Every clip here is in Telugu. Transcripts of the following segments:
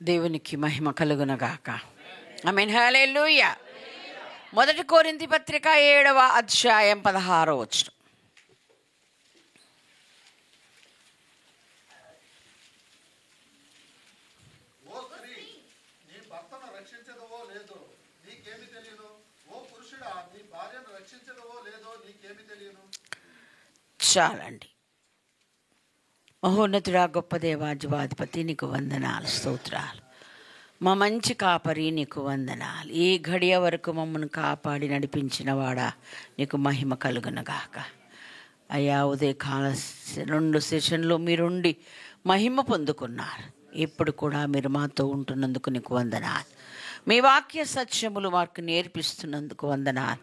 దేవునికి మహిమ కలుగునగాక. ఆమేన్. హల్లెలూయా. 1 కొరింథీ పత్రిక 7వ అధ్యాయం 16వ వచనం. చాలండి. మహోన్నతుడా, గొప్ప దేవాధిపతి, నీకు వందనాలు, స్తోత్రాలు. మా మంచి కాపరి, నీకు వందనాలు. ఈ గడియ వరకు మమ్మల్ని కాపాడి నడిపించిన వాడా, నీకు మహిమ కలుగునగాక. అయ్యా, ఉదయకాల 2 సెషన్లో మీరుండి మహిమ పొందుకున్నారు. ఇప్పుడు కూడా మీరు మాతో ఉంటున్నందుకు నీకు వందనాలు. మీ వాక్య సత్యములు మాకు నేర్పిస్తున్నందుకు వందనాలు.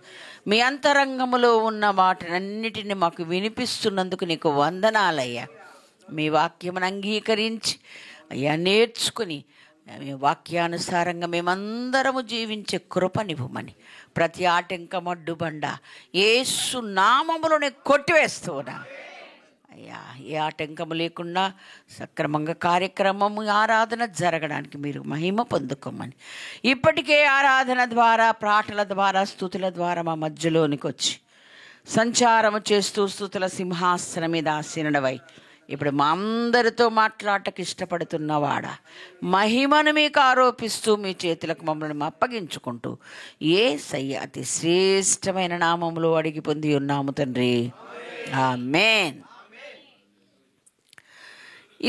మీ అంతరంగములో ఉన్న వాటినన్నిటిని మాకు వినిపిస్తున్నందుకు నీకు వందనాలయ్యా. మీ వాక్యమును అంగీకరించి అయ్యా నేర్చుకుని మీ వాక్యానుసారంగా మేమందరము జీవించే కృపనివ్వమని ప్రతి ఆటంకం అడ్డుబండ యేసు నామములోనే కొట్టివేస్తున్నా అయ్యా. ఏ ఆటంకము లేకుండా సక్రమంగా కార్యక్రమము ఆరాధన జరగడానికి మీరు మహిమ పొందుకోమని ఇప్పటికే ఆరాధన ద్వారా, పాటల ద్వారా, స్తుతుల ద్వారా మా మధ్యలోనికి వచ్చి సంచారము చేస్తూ స్తుతుల సింహాసనం మీద ఆసీనుడవై ఇప్పుడు మా అందరితో మాట్లాడటకు ఇష్టపడుతున్నవాడా, మహిమను మీకు ఆరోపిస్తూ మీ చేతులకు మమ్మల్ని అప్పగించుకుంటూ యేసయ్య అతి శ్రేష్టమైన నామములో అడిగి పొంది ఉన్నాము తండ్రి. ఆమేన్.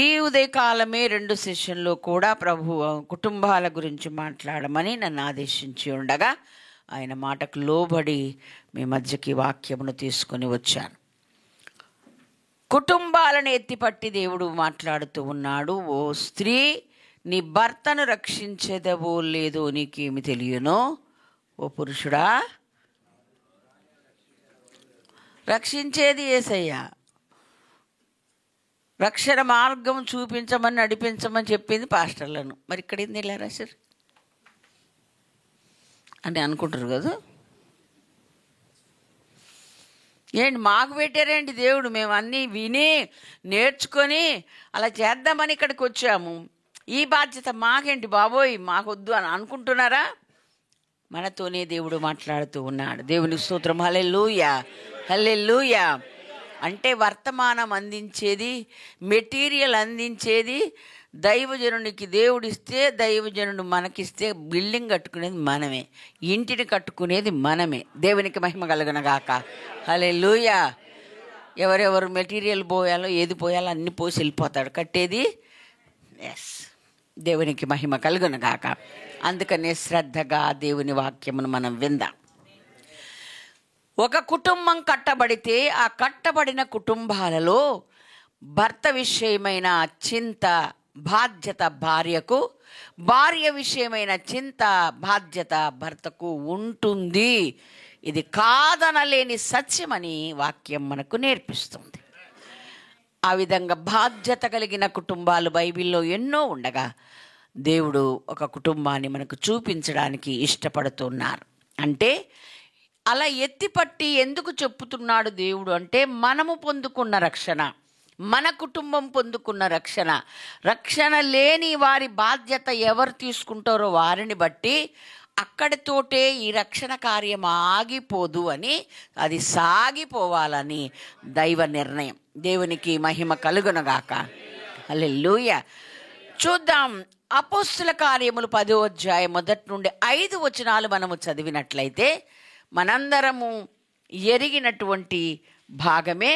ఈ ఉదయకాలమే 2 సెషన్లో కూడా ప్రభు కుటుంబాల గురించి మాట్లాడమని నన్ను ఆదేశించి ఉండగా ఆయన మాటకు లోబడి మీ మధ్యకి వాక్యమును తీసుకొని వచ్చాను. కుటుంబాలను ఎత్తిపట్టి దేవుడు మాట్లాడుతూ ఉన్నాడు. ఓ స్త్రీ, నీ భర్తను రక్షించేదవో లేదో నీకేమి తెలియను. ఓ పురుషుడా, రక్షించేది యేసయ్య. రక్షణ మార్గం చూపించమని, నడిపించమని చెప్పింది పాస్టర్లను. మరి ఇక్కడ ఏంది ఇలా రాశారు అని అనుకుంటారు కదా. ఏంటి మాకు పెట్టారేంటి దేవుడు? మేము అన్నీ విని నేర్చుకొని అలా చేద్దామని ఇక్కడికి వచ్చాము. ఈ బాధ్యత మాకేంటి బాబోయ్, మాకొద్దు అని అనుకుంటున్నారా? మనతోనే దేవుడు మాట్లాడుతూ ఉన్నాడు. దేవుని స్తోత్రం. హల్లెలూయా, హల్లెలూయా. అంటే వర్తమానం అందించేది, మెటీరియల్ అందించేది దైవజనునికి దేవుడిస్తే, దైవజనుడు మనకిస్తే బిల్డింగ్ కట్టుకునేది మనమే, ఇంటిని కట్టుకునేది మనమే. దేవునికి మహిమ కలుగునగాక. హల్లెలూయా. ఎవరెవరు మెటీరియల్ పోయాలో, ఏది పోయాలో అన్ని పోసి వెళ్ళిపోతాడు, కట్టేది ఎస్. దేవునికి మహిమ కలుగునగాక. అందుకనే శ్రద్ధగా దేవుని వాక్యమును మనం విందాం. ఒక కుటుంబం కట్టబడితే ఆ కట్టబడిన కుటుంబాలలో భర్త విషయమైన చింత, బాధ్యత భార్యకు, భార్య విషయమైన చింత, బాధ్యత భర్తకు ఉంటుంది. ఇది కాదనలేని సత్యమని వాక్యం మనకు నేర్పిస్తుంది. ఆ విధంగా బాధ్యత కలిగిన కుటుంబాలు బైబిల్లో ఎన్నో ఉండగా దేవుడు ఒక కుటుంబాన్ని మనకు చూపించడానికి ఇష్టపడుతున్నారు. అంటే అలా ఎత్తిపట్టి ఎందుకు చెప్పుతున్నాడు దేవుడు అంటే, మనము పొందుకున్న రక్షణ, మన కుటుంబం పొందుకున్న రక్షణ, రక్షణ లేని వారి బాధ్యత ఎవరు తీసుకుంటారో వారిని బట్టి అక్కడితోటే ఈ రక్షణ కార్యం ఆగిపోదు అని, అది సాగిపోవాలని దైవ నిర్ణయం. దేవునికి మహిమ కలుగునగాక. హల్లెలూయా. చూద్దాం. అపోస్తుల కార్యములు 10వ అధ్యాయం 1 నుండి 5 వచనాలు మనము చదివినట్లయితే మనందరము ఎరిగినటువంటి భాగమే.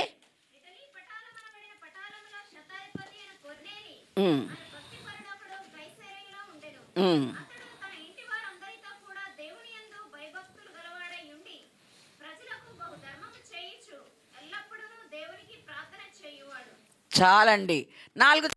చాలండి. 4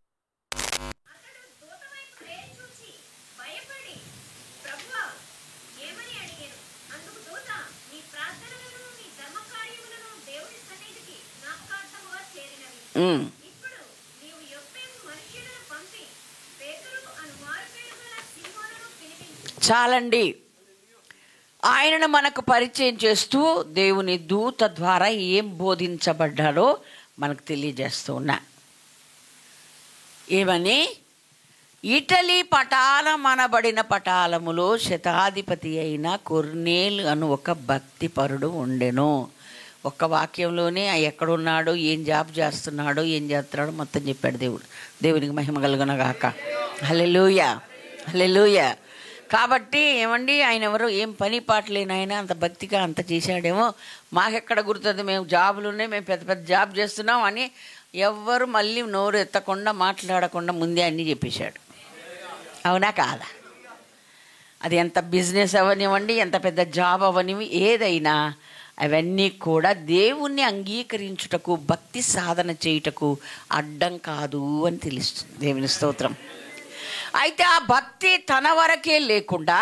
చాలండి. ఆయనను మనకు పరిచయం చేస్తూ దేవుని దూత ద్వారా ఏం బోధించబడ్డాడో మనకు తెలియజేస్తూ ఉన్నా. ఏమని? ఇటలీ పటాలమనబడిన పటాలములో శతాధిపతి అయిన కొర్నేలు అను ఒక భక్తిపరుడు ఉండెను. ఒక్క వాక్యంలోనే ఎక్కడున్నాడో, ఏం జాబ్ చేస్తున్నాడో, ఏం చేస్తున్నాడో మొత్తం చెప్పాడు దేవుడు. దేవునికి మహిమ కలుగునగాక. హల్లెలూయా, హల్లెలూయా. కాబట్టి ఏమండి, ఆయన ఎవరో ఏం పని పాట లేని ఆయన అంత భక్తిగా అంత చేశాడేమో, మాకెక్కడ గుర్తుంది, మేము జాబులు ఉన్నాయి, మేము పెద్ద పెద్ద జాబ్ చేస్తున్నాం అని ఎవ్వరు మళ్ళీ నోరు ఎత్తకుండా మాట్లాడకుండా ముందే అన్నీ చెప్పేశాడు. అవునా కాదా? అది ఎంత బిజినెస్ అవనివ్వండి, ఎంత పెద్ద జాబ్ అవనివి, ఏదైనా అవన్నీ కూడా దేవుణ్ణి అంగీకరించుటకు, భక్తి సాధన చేయుటకు అడ్డం కాదు అని తెలుస్తుంది. దేవుని స్తోత్రం. అయితే ఆ భక్తి తన వరకే లేకుండా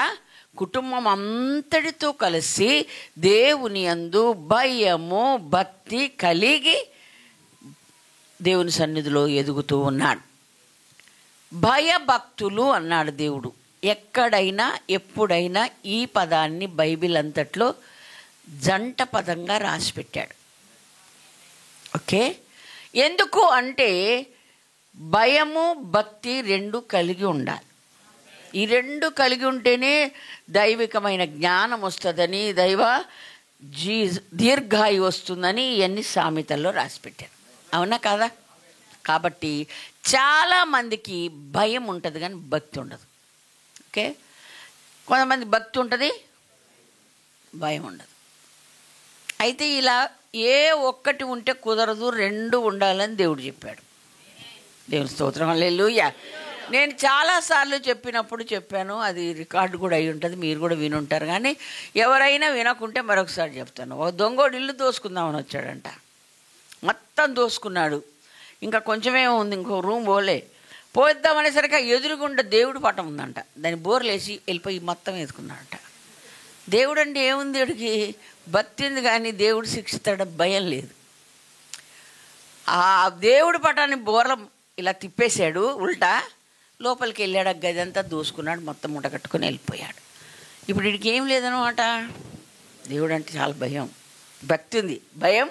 కుటుంబం అంతటితో కలిసి దేవుని యందు భయము భక్తి కలిగి దేవుని సన్నిధిలో ఎదుగుతూ ఉన్నాడు. భయభక్తులు అన్నాడు దేవుడు. ఎక్కడైనా ఎప్పుడైనా ఈ పదాన్ని బైబిల్ అంతట్లో జంట పదంగా రాసిపెట్టాడు. ఓకే, ఎందుకు అంటే భయము భక్తి రెండు కలిగి ఉండాలి. ఈ రెండు కలిగి ఉంటేనే దైవికమైన జ్ఞానం వస్తుందని, దీర్ఘాయు వస్తుందని ఇవన్నీ సామెతల్లో రాసిపెట్టారు. అవునా కాదా? కాబట్టి చాలామందికి భయం ఉంటుంది కానీ భక్తి ఉండదు. ఓకే, కొంతమంది భక్తి ఉంటుంది, భయం ఉండదు. అయితే ఇలా ఏ ఒక్కటి ఉంటే కుదరదు, రెండు ఉండాలని దేవుడు చెప్పాడు. దేవుని స్తోత్రం, హల్లెలూయా. నేను చాలాసార్లు చెప్పాను, అది రికార్డు కూడా అయి ఉంటుంది, మీరు కూడా వినుంటారు. కానీ ఎవరైనా వినకుంటే మరొకసారి చెప్తాను. ఒక దొంగోడు ఇల్లు దోసుకుందామని వచ్చాడంట. మొత్తం దోసుకున్నాడు. ఇంకా కొంచెమే ఉంది, ఇంకో రూమ్ పోద్దామనేసరికి ఎదురుగుండా దేవుడు పటం ఉందంట. దాన్ని బోర్లేసి వెళ్ళిపోయి మొత్తం వేసుకున్నాడంట. దేవుడు అంటే ఏముంది, దేవుడికి భక్తి ఉంది కానీ దేవుడు శిక్షిస్తాడు భయం లేదు. ఆ దేవుడి పటాన్ని బోర్ల ఇలా తిప్పేశాడు ఉల్టా, లోపలికి వెళ్ళాడు, గదంతా దూసుకున్నాడు, మొత్తం మూట కట్టుకొని వెళ్ళిపోయాడు. ఇప్పుడు వీడికి ఏం లేదనమాట. దేవుడు అంటే చాలా భయం, భక్తి ఉంది, భయం.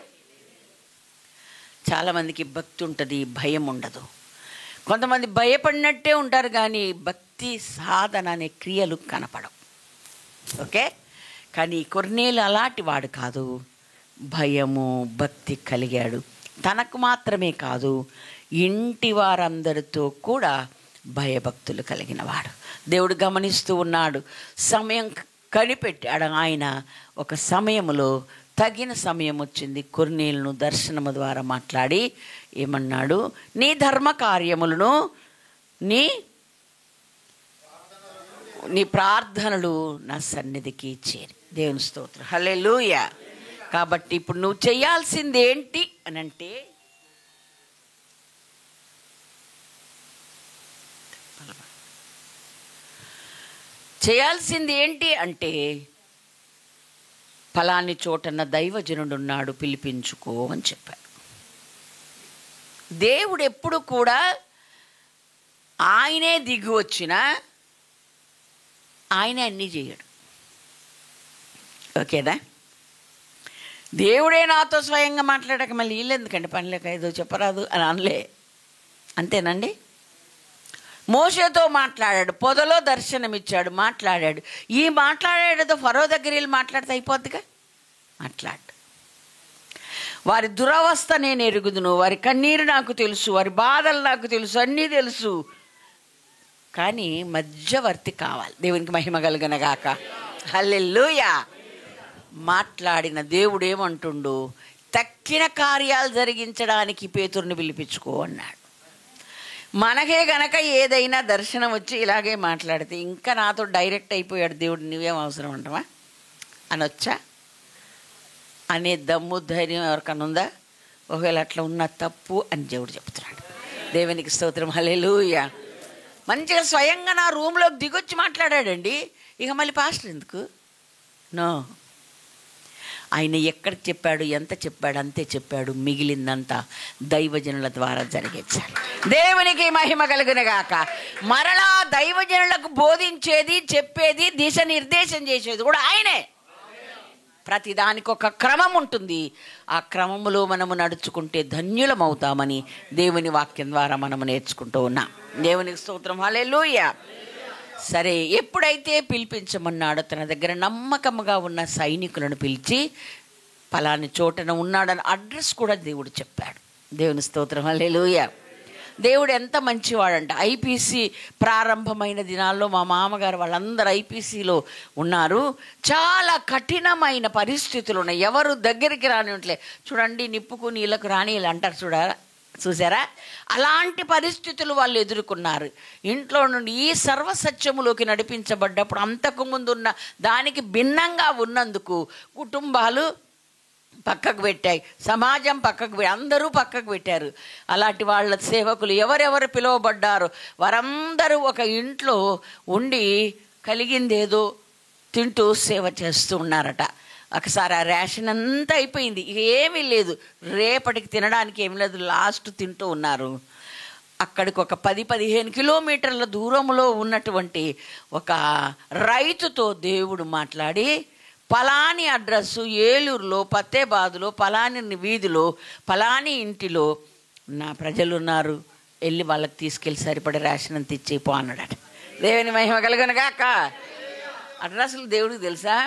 చాలామందికి భక్తి ఉంటుంది, భయం ఉండదు. కొంతమంది భయపడినట్టే ఉంటారు కానీ భక్తి సాధన అనే క్రియలు కనపడవు. ఓకే, కానీ కొర్నేలు అలాంటి వాడు కాదు. భయము భక్తి కలిగాడు. తనకు మాత్రమే కాదు, ఇంటి వారందరితో కూడా భయభక్తులు కలిగిన వాడు. దేవుడు గమనిస్తూ ఉన్నాడు. సమయం కనిపెట్టాడు ఆయన. ఒక సమయంలో తగిన సమయం వచ్చింది. కొర్నేలును దర్శనము ద్వారా మాట్లాడి ఏమన్నాడు, నీ ధర్మ కార్యములను నీ ప్రార్థనలు నా సన్నిధికి చేరి. దేవుని స్తోత్రం, హల్లెలూయా. కాబట్టి ఇప్పుడు నువ్వు చేయాల్సింది ఏంటి అని అంటే, ఫలాని చోటన్న దైవజనుడు ఉన్నాడు, పిలిపించుకో అని చెప్పాడు. దేవుడు ఎప్పుడు కూడా ఆయనే దిగి వచ్చినా ఆయనే అన్నీ చేయడు. ఓకేనా? దేవుడే నాతో స్వయంగా మాట్లాడాక మళ్ళీ వీళ్ళు ఎందుకంటే పనిలేక ఏదో చెప్పరాదు అని అనలే. అంతేనండి. మోషేతో మాట్లాడాడు, పొదలో దర్శనమిచ్చాడు, మాట్లాడాడు. ఈ మాట్లాడేదో ఫరో దగ్గర వెళ్ళి మాట్లాడితే అయిపోద్దిగా. మాట్లాడు. వారి దురవస్థ నేను ఎరుగుదును, వారి కన్నీరు నాకు తెలుసు, వారి బాధలు నాకు తెలుసు, అన్నీ తెలుసు. కానీ మధ్యవర్తి కావాలి. దేవునికి మహిమ కలుగునగాక. హల్లెలూయా. మాట్లాడిన దేవుడు ఏమంటుండు, తక్కిన కార్యాలు జరిగించడానికి పేతురుని పిలిపించుకో అన్నాడు. మనకే గనక ఏదైనా దర్శనం వచ్చి ఇలాగే మాట్లాడితే ఇంకా నాతో డైరెక్ట్ అయిపోయాడు దేవుడు, నువ్వేం అవసరం అంటావా అనొచ్చా అనే దమ్ము ధైర్యం ఎవరికన్నా ఉందా? ఒకవేళ అట్లా ఉన్న తప్పు అని దేవుడు చెప్తున్నాడు. దేవునికి స్తోత్రం, హల్లెలూయా. మంచిగా స్వయంగా నా రూమ్లోకి దిగొచ్చి మాట్లాడాడండి. ఇక మళ్ళీ పాస్టర్ ఎందుకు? నో, ఆయన ఎక్కడ చెప్పాడు, ఎంత చెప్పాడు అంతే చెప్పాడు. మిగిలిందంతా దైవజనుల ద్వారా జరిగించాలి. దేవునికి మహిమ కలుగునగాక. మరలా దైవజనులకు బోధించేది, చెప్పేది, దిశ నిర్దేశం చేసేది కూడా ఆయనే. ప్రతిదానికి ఒక క్రమం ఉంటుంది. ఆ క్రమములో మనము నడుచుకుంటే ధన్యులమవుతామని దేవుని వాక్యం ద్వారా మనము నేర్చుకుంటూ ఉన్నాం. దేవునికి స్తోత్రం. హల్లెలూయా. సరే, ఎప్పుడైతే పిలిపించమన్నాడో తన దగ్గర నమ్మకముగా ఉన్న సైనికులను పిలిచి పలాని చోటన ఉన్నాడని అడ్రస్ కూడా దేవుడు చెప్పాడు. దేవుని స్తోత్రం. హల్లెలూయా. దేవుడు ఎంత మంచివాడంట. ఐపీసీ ప్రారంభమైన దినాల్లో మా మామగారు వాళ్ళందరూ ఐపీసీలో ఉన్నారు. చాలా కఠినమైన పరిస్థితులు ఉన్నాయి. ఎవరు దగ్గరికి రానిట్లే. చూడండి, నిప్పుకు నీళ్ళకు రాని ఇలా అంటారు చూసారా? అలాంటి పరిస్థితులు వాళ్ళు ఎదుర్కొన్నారు. ఇంట్లో నుండి ఈ సర్వసత్యములోకి నడిపించబడ్డప్పుడు అంతకుముందు ఉన్న దానికి భిన్నంగా ఉన్నందుకు కుటుంబాలు పక్కకు పెట్టాయి, సమాజం పక్కకు అందరూ పక్కకు పెట్టారు. అలాంటి వాళ్ళ సేవకులు ఎవరెవరు పిలువబడ్డారో వారందరూ ఒక ఇంట్లో ఉండి కలిగిందేదో తింటూ సేవ చేస్తూ ఉన్నారట. ఒకసారి ఆ రేషన్ అంతా అయిపోయింది, ఇక ఏమీ లేదు, రేపటికి తినడానికి ఏమీ లేదు, లాస్ట్ తింటూ ఉన్నారు. అక్కడికి ఒక 10-15 కిలోమీటర్ల దూరంలో ఉన్నటువంటి ఒక రైతుతో దేవుడు మాట్లాడి, పలాని అడ్రస్సు ఏలూరులో పత్తేబాదులో పలాని వీధిలో పలాని ఇంటిలో నా ప్రజలు ఉన్నారు, వెళ్ళి వాళ్ళకి తీసుకెళ్ళి సరిపడే రేషన్ అంత ఇచ్చేపో అన్నాడట. దేవుని మహిమ కలుగును గాక. అడ్రస్లు దేవుడికి తెలుసా?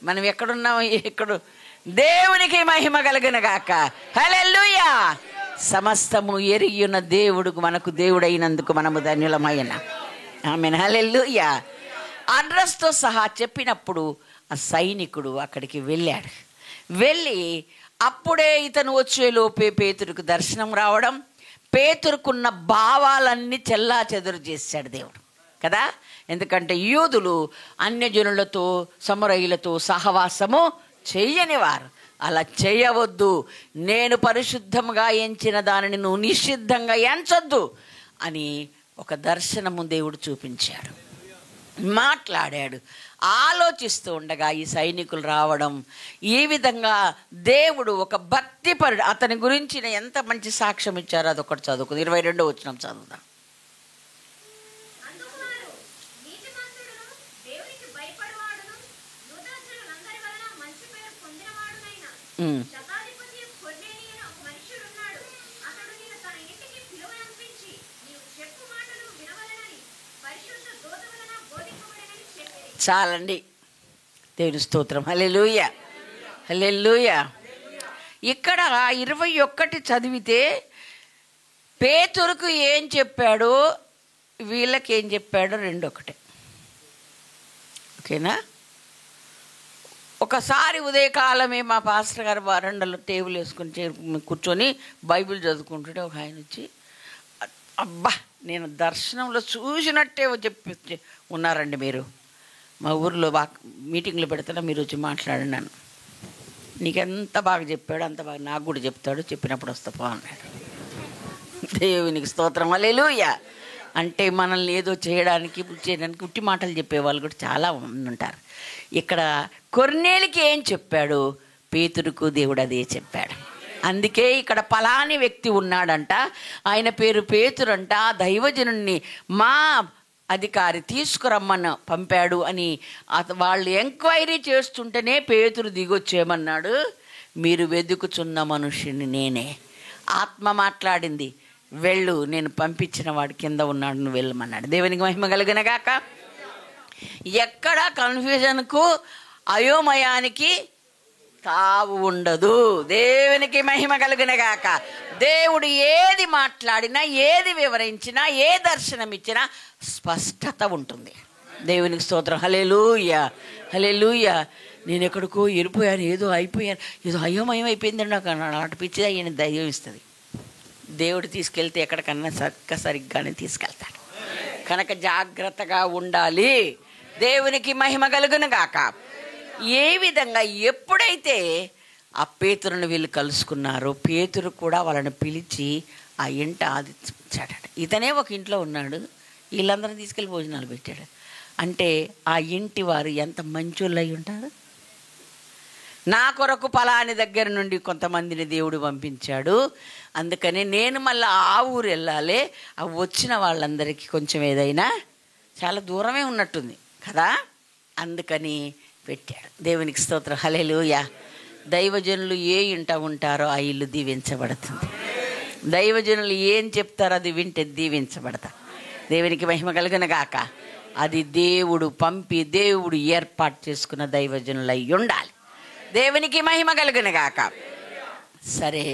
మనం ఎక్కడున్నాం, ఎక్కడ? దేవునికి మహిమ కలుగును గాక. హల్లెలూయా. సమస్తము ఎరిగిన దేవుడుకు మనకు దేవుడైనందుకు మనము ధన్యులమైన. ఆమేన్. హల్లెలూయా. అడ్రస్తో సహా చెప్పినప్పుడు ఆ సైనికుడు అక్కడికి వెళ్ళాడు. వెళ్ళి అప్పుడే ఇతను వచ్చేలోపే పేతురుకు దర్శనం రావడం, పేతురుకున్న భావాలన్నీ చెల్లా చెదురు చేశాడు దేవుడు కదా. ఎందుకంటే యూదులు అన్యజనులతో సమరయులతో సహవాసము చెయ్యనివారు. అలా చేయవద్దు, నేను పరిశుద్ధంగా ఎంచిన దానిని నువ్వు నిషిద్ధంగా ఎంచొద్దు అని ఒక దర్శనము దేవుడు చూపించాడు, మాట్లాడాడు. ఆలోచిస్తూ ఉండగా ఈ సైనికులు రావడం, ఈ విధంగా దేవుడు ఒక భక్తిపరుడు అతని గురించి ఎంత మంచి సాక్ష్యం ఇచ్చారో అదొకటి చదువుకుంది. 22వ వచనం చదువుదాం. చాలండి. దేవుని స్తోత్రం. హల్లెలూయా. హల్లెలూయా. ఇక్కడ 21 చదివితే పేతురుకు ఏం చెప్పాడో వీళ్ళకి ఏం చెప్పాడో రెండు ఒకటే. ఓకేనా? ఒకసారి ఉదయకాలమే మా పాస్టర్ గారు వరండాలో టేబుల్ వేసుకుని కూర్చొని బైబిల్ చదువుకుంటుంటే ఒక ఆయన వచ్చి, అబ్బా నేను దర్శనంలో చూసినట్టే చెప్పి ఉన్నారండి మీరు, మా ఊర్లో మీటింగ్లు పెడతాను, మీరు వచ్చి మాట్లాడినాను, నీకెంత బాగా చెప్పాడు అంత బాగా నాకు కూడా చెప్తాడు, చెప్పినప్పుడు వస్తాపో అన్నాడు. దేవునికి స్తోత్రం. హల్లెలూయా. అంటే మనల్ని ఏదో చేయడానికి ఉట్టి మాటలు చెప్పేవాళ్ళు కూడా చాలా మంది ఉంటారు. ఇక్కడ కొర్నేలికి ఏం చెప్పాడు, పేతురుకు దేవుడు అదే చెప్పాడు. అందుకే ఇక్కడ పలాని వ్యక్తి ఉన్నాడంట, ఆయన పేరు పేతురంట, దైవజనుణ్ణి మా అధికారి తీసుకురమ్మని పంపాడు అని వాళ్ళు ఎంక్వైరీ చేస్తుంటేనే పేతురు దిగొచ్చేయమన్నాడు. మీరు వెతుకుచున్న మనుషుని నేనే, ఆత్మ మాట్లాడింది, వెళ్ళు, నేను పంపించిన వాడు కింద ఉన్నాడు, నువ్వు వెళ్ళమన్నాడు. దేవునికి మహిమ కలుగునగాక. ఎక్కడ కన్ఫ్యూజన్కు అయోమయానికి తావు ఉండదు. దేవునికి మహిమ కలుగునగాక. దేవుడు ఏది మాట్లాడినా, ఏది వివరించినా, ఏ దర్శనం ఇచ్చినా స్పష్టత ఉంటుంది. దేవునికి స్తోత్రం. హల్లెలూయా. హల్లెలూయా. నేను ఎక్కడికో వెళ్ళిపోయాను, ఏదో అయిపోయాను, ఏదో అయోమయం అయిపోయిందండి నాకు అటు పిచ్చి అయ్యని ధైర్యం ఇస్తుంది. దేవుడు తీసుకెళ్తే ఎక్కడికన్నా సరిగ్గానే తీసుకెళ్తాడు కనుక జాగ్రత్తగా ఉండాలి. దేవునికి మహిమ కలుగును గాక. ఏ విధంగా ఎప్పుడైతే ఆ పేతురుని వీళ్ళు కలుసుకున్నారో, పేతురు కూడా వాళ్ళని పిలిచి ఆ ఇంట ఆదించాడట. ఇతనే ఒక ఇంట్లో ఉన్నాడు, వీళ్ళందరినీ తీసుకెళ్ళి భోజనాలు పెట్టాడు. అంటే ఆ ఇంటి వారు ఎంత మంచోళ్ళు అయి ఉంటారు. నా కొరకు పలాని దగ్గర నుండి కొంతమందిని దేవుడు పంపించాడు, అందుకని నేను మళ్ళీ ఆ ఊరు వెళ్ళాలి, ఆ వచ్చిన వాళ్ళందరికీ కొంచెం ఏదైనా చాలా దూరమే ఉన్నట్టుంది కదా, అందుకని పెట్టాడు. దేవునికి స్తోత్రం. హల్లెలూయా. దైవజనులు ఏ ఇంట ఉంటారో ఆ ఇల్లు దీవించబడుతుంది. దైవజనులు ఏం చెప్తారో అది వింటే దీవించబడతా. దేవునికి మహిమ కలుగును గాక. అది దేవుడు పంపి దేవుడు ఏర్పాటు చేసుకున్న దైవజనులై ఉండాలి. దేవునికి మహిమ కలుగును గాక. సరే,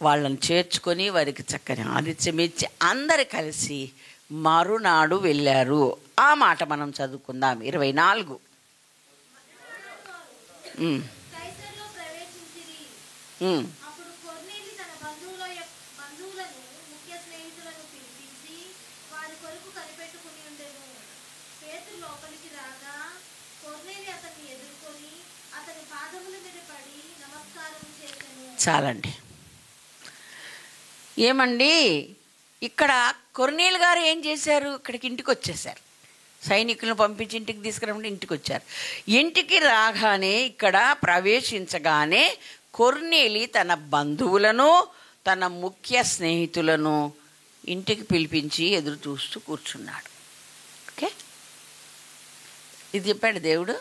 వాళ్ళని చేర్చుకొని వారికి చక్కని ఆతిథ్యం ఇచ్చి అందరు కలిసి మరునాడు వెళ్ళారు. ఆ మాట మనం చదువుకుందాం. 24. చాలండి. ఏమండి, ఇక్కడ కొర్నేలు గారు ఏం చేశారు? ఇక్కడికి ఇంటికి వచ్చేసారు. సైనికులను పంపించి ఇంటికి తీసుకురామంటే ఇంటికి వచ్చారు. ఇంటికి రాగానే, ఇక్కడ ప్రవేశించగానే కొర్నేలి తన బంధువులను తన ముఖ్య స్నేహితులను ఇంటికి పిలిపించి ఎదురు చూస్తూ కూర్చున్నాడు. ఓకే, ఇది చెప్పాడు దేవుడు.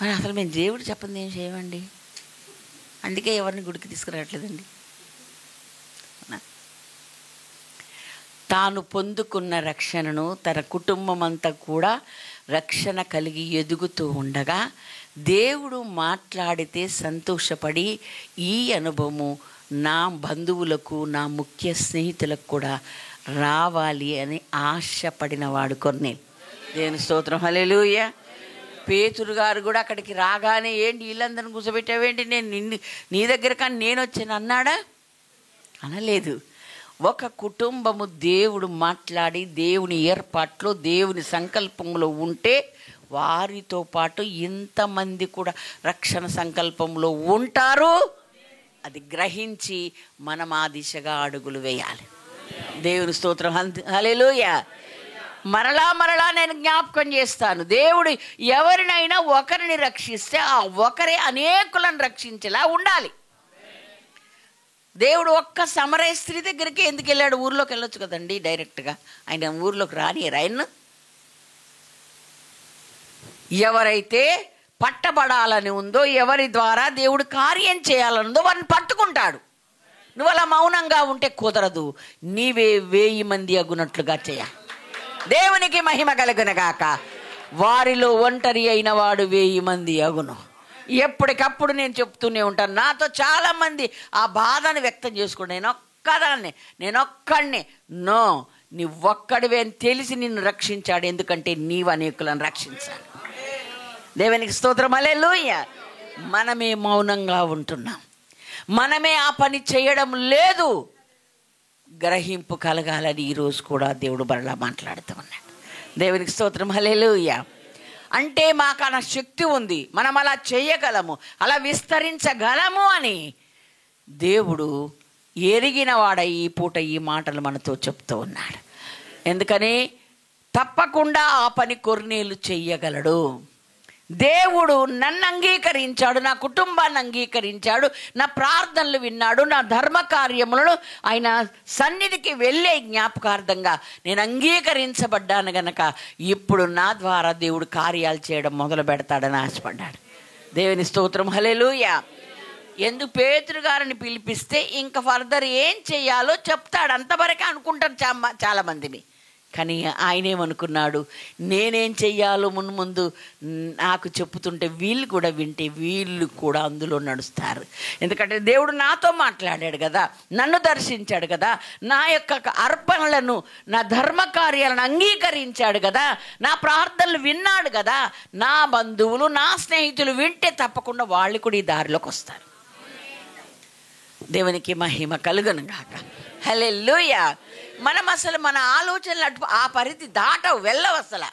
మరి అసలు మేము దేవుడు చెప్పండి ఏం చేయమండి. అందుకే ఎవరిని గుడికి తీసుకురావట్లేదండి. తాను పొందుకున్న రక్షణను తన కుటుంబం అంతా కూడా రక్షణ కలిగి ఎదుగుతూ ఉండగా దేవుడు మాట్లాడితే సంతోషపడి ఈ అనుభవము నా బంధువులకు నా ముఖ్య స్నేహితులకు కూడా రావాలి అని ఆశపడినవాడు కొర్నేలు. దేవుని స్తోత్రం, హల్లెలూయా. పేతురు గారు కూడా అక్కడికి రాగానే, ఏంటి వీళ్ళందరిని కూర్చోబెట్టావేంటి, నేను నీ దగ్గర కానీ నేను వచ్చాను అన్నాడా? అనలేదు. ఒక కుటుంబము దేవుడు మాట్లాడి దేవుని ఏర్పాట్లో దేవుని సంకల్పంలో ఉంటే వారితో పాటు ఇంతమంది కూడా రక్షణ సంకల్పంలో ఉంటారు. అది గ్రహించి మనం ఆ దిశగా అడుగులు వేయాలి. దేవుని స్తోత్రం, హల్లెలూయా. మరలా నేను జ్ఞాపకం చేస్తాను, దేవుడు ఎవరినైనా ఒకరిని రక్షిస్తే ఆ ఒకరే అనేకులను రక్షించేలా ఉండాలి. దేవుడు ఒక్క సమరయ స్త్రీ దగ్గరికి ఎందుకు వెళ్ళాడు? ఊర్లోకి వెళ్ళొచ్చు కదండి డైరెక్ట్గా. ఆయన ఊర్లోకి రానియరు ఆయన. ఎవరైతే పట్టబడాలని ఉందో, ఎవరి ద్వారా దేవుడు కార్యం చేయాలనుందో వారిని పట్టుకుంటాడు. నువ్వు అలా మౌనంగా ఉంటే కుదరదు. నీవే 1000 మంది అగునట్లుగా చేయాలి. దేవునికి మహిమ కలుగును గాక. వారిలో ఒంటరి అయిన వాడు 1000 మంది అగును. ఎప్పటికప్పుడు నేను చెప్తూనే ఉంటాను. నాతో చాలామంది ఆ బాధను వ్యక్తం చేసుకోండి, నేను ఒక్కడిని. నో, నువ్వొక్కడివే అని తెలిసి నిన్ను రక్షించాడు. ఎందుకంటే నీవు అనేకులను రక్షించాలి. దేవునికి స్తోత్రం, హల్లెలూయా. మనమే మౌనంగా ఉంటున్నాం, మనమే ఆ పని చేయడం లేదు. గ్రహింపు కలగాలని ఈరోజు కూడా దేవుడు బరలా మాట్లాడుతూ ఉన్నాడు. దేవునికి స్తోత్రం, హల్లెలూయా. అంటే మాకు అలా శక్తి ఉంది, మనం అలా చేయగలము, అలా విస్తరించగలము అని దేవుడు ఎరిగిన వాడ ఈ పూట ఈ మాటలు మనతో చెప్తూ ఉన్నాడు. ఎందుకని తప్పకుండా ఆ పని కొర్నేలు చెయ్యగలడు. దేవుడు నన్ను అంగీకరించాడు, నా కుటుంబాన్ని అంగీకరించాడు, నా ప్రార్థనలు విన్నాడు, నా ధర్మ కార్యములను ఆయన సన్నిధికి వెళ్ళే జ్ఞాపకార్థంగా నేను అంగీకరించబడ్డాను గనక ఇప్పుడు నా ద్వారా దేవుడు కార్యాలు చేయడం మొదలు పెడతాడని ఆశపడ్డాడు. దేవుని స్తోత్రం, హల్లెలూయా. ఎందుకు పేతురు గారిని పిలిపిస్తే ఇంకా ఫర్దర్ ఏం చేయాలో చెప్తాడు అంతవరకే అనుకుంటారు చాలామందిని. కానీ ఆయన ఏమనుకున్నాడు, నేనేం చెయ్యాలో ముందు నాకు చెప్పుతుంటే వీళ్ళు కూడా వింటే వీళ్ళు కూడా అందులో నడుస్తారు. ఎందుకంటే దేవుడు నాతో మాట్లాడాడు కదా, నన్ను దర్శించాడు కదా, నా యొక్క అర్పణలను నా ధర్మ కార్యాలను అంగీకరించాడు కదా, నా ప్రార్థనలు విన్నాడు కదా. నా బంధువులు నా స్నేహితులు వింటే తప్పకుండా వాళ్ళు కూడా ఈ దారిలోకి వస్తారు. దేవునికి మహిమ కలుగును గాక. హల్లెలూయా. మనం అసలు మన ఆలోచనలు ఆ పరిధి వెళ్ళవు. అసలు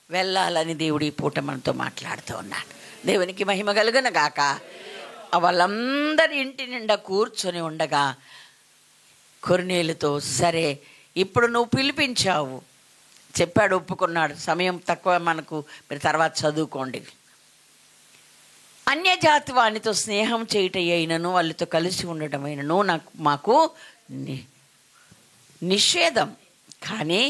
వెళ్ళాలని దేవుడు ఈ పూట మనతో మాట్లాడుతూ ఉన్నాడు. దేవునికి మహిమ కలుగును గాక. వాళ్ళందరి ఇంటి నిండా కూర్చొని ఉండగా కొర్నేలుతో, సరే ఇప్పుడు నువ్వు పిలిపించావు, చెప్పాడు, ఒప్పుకున్నాడు. సమయం తక్కువ మనకు, మీరు తర్వాత చదువుకోండి. అన్యజాతి వానితో స్నేహం చేయటం అయినను వాళ్ళతో కలిసి ఉండటం అయినను మాకు నిషేధం. కానీ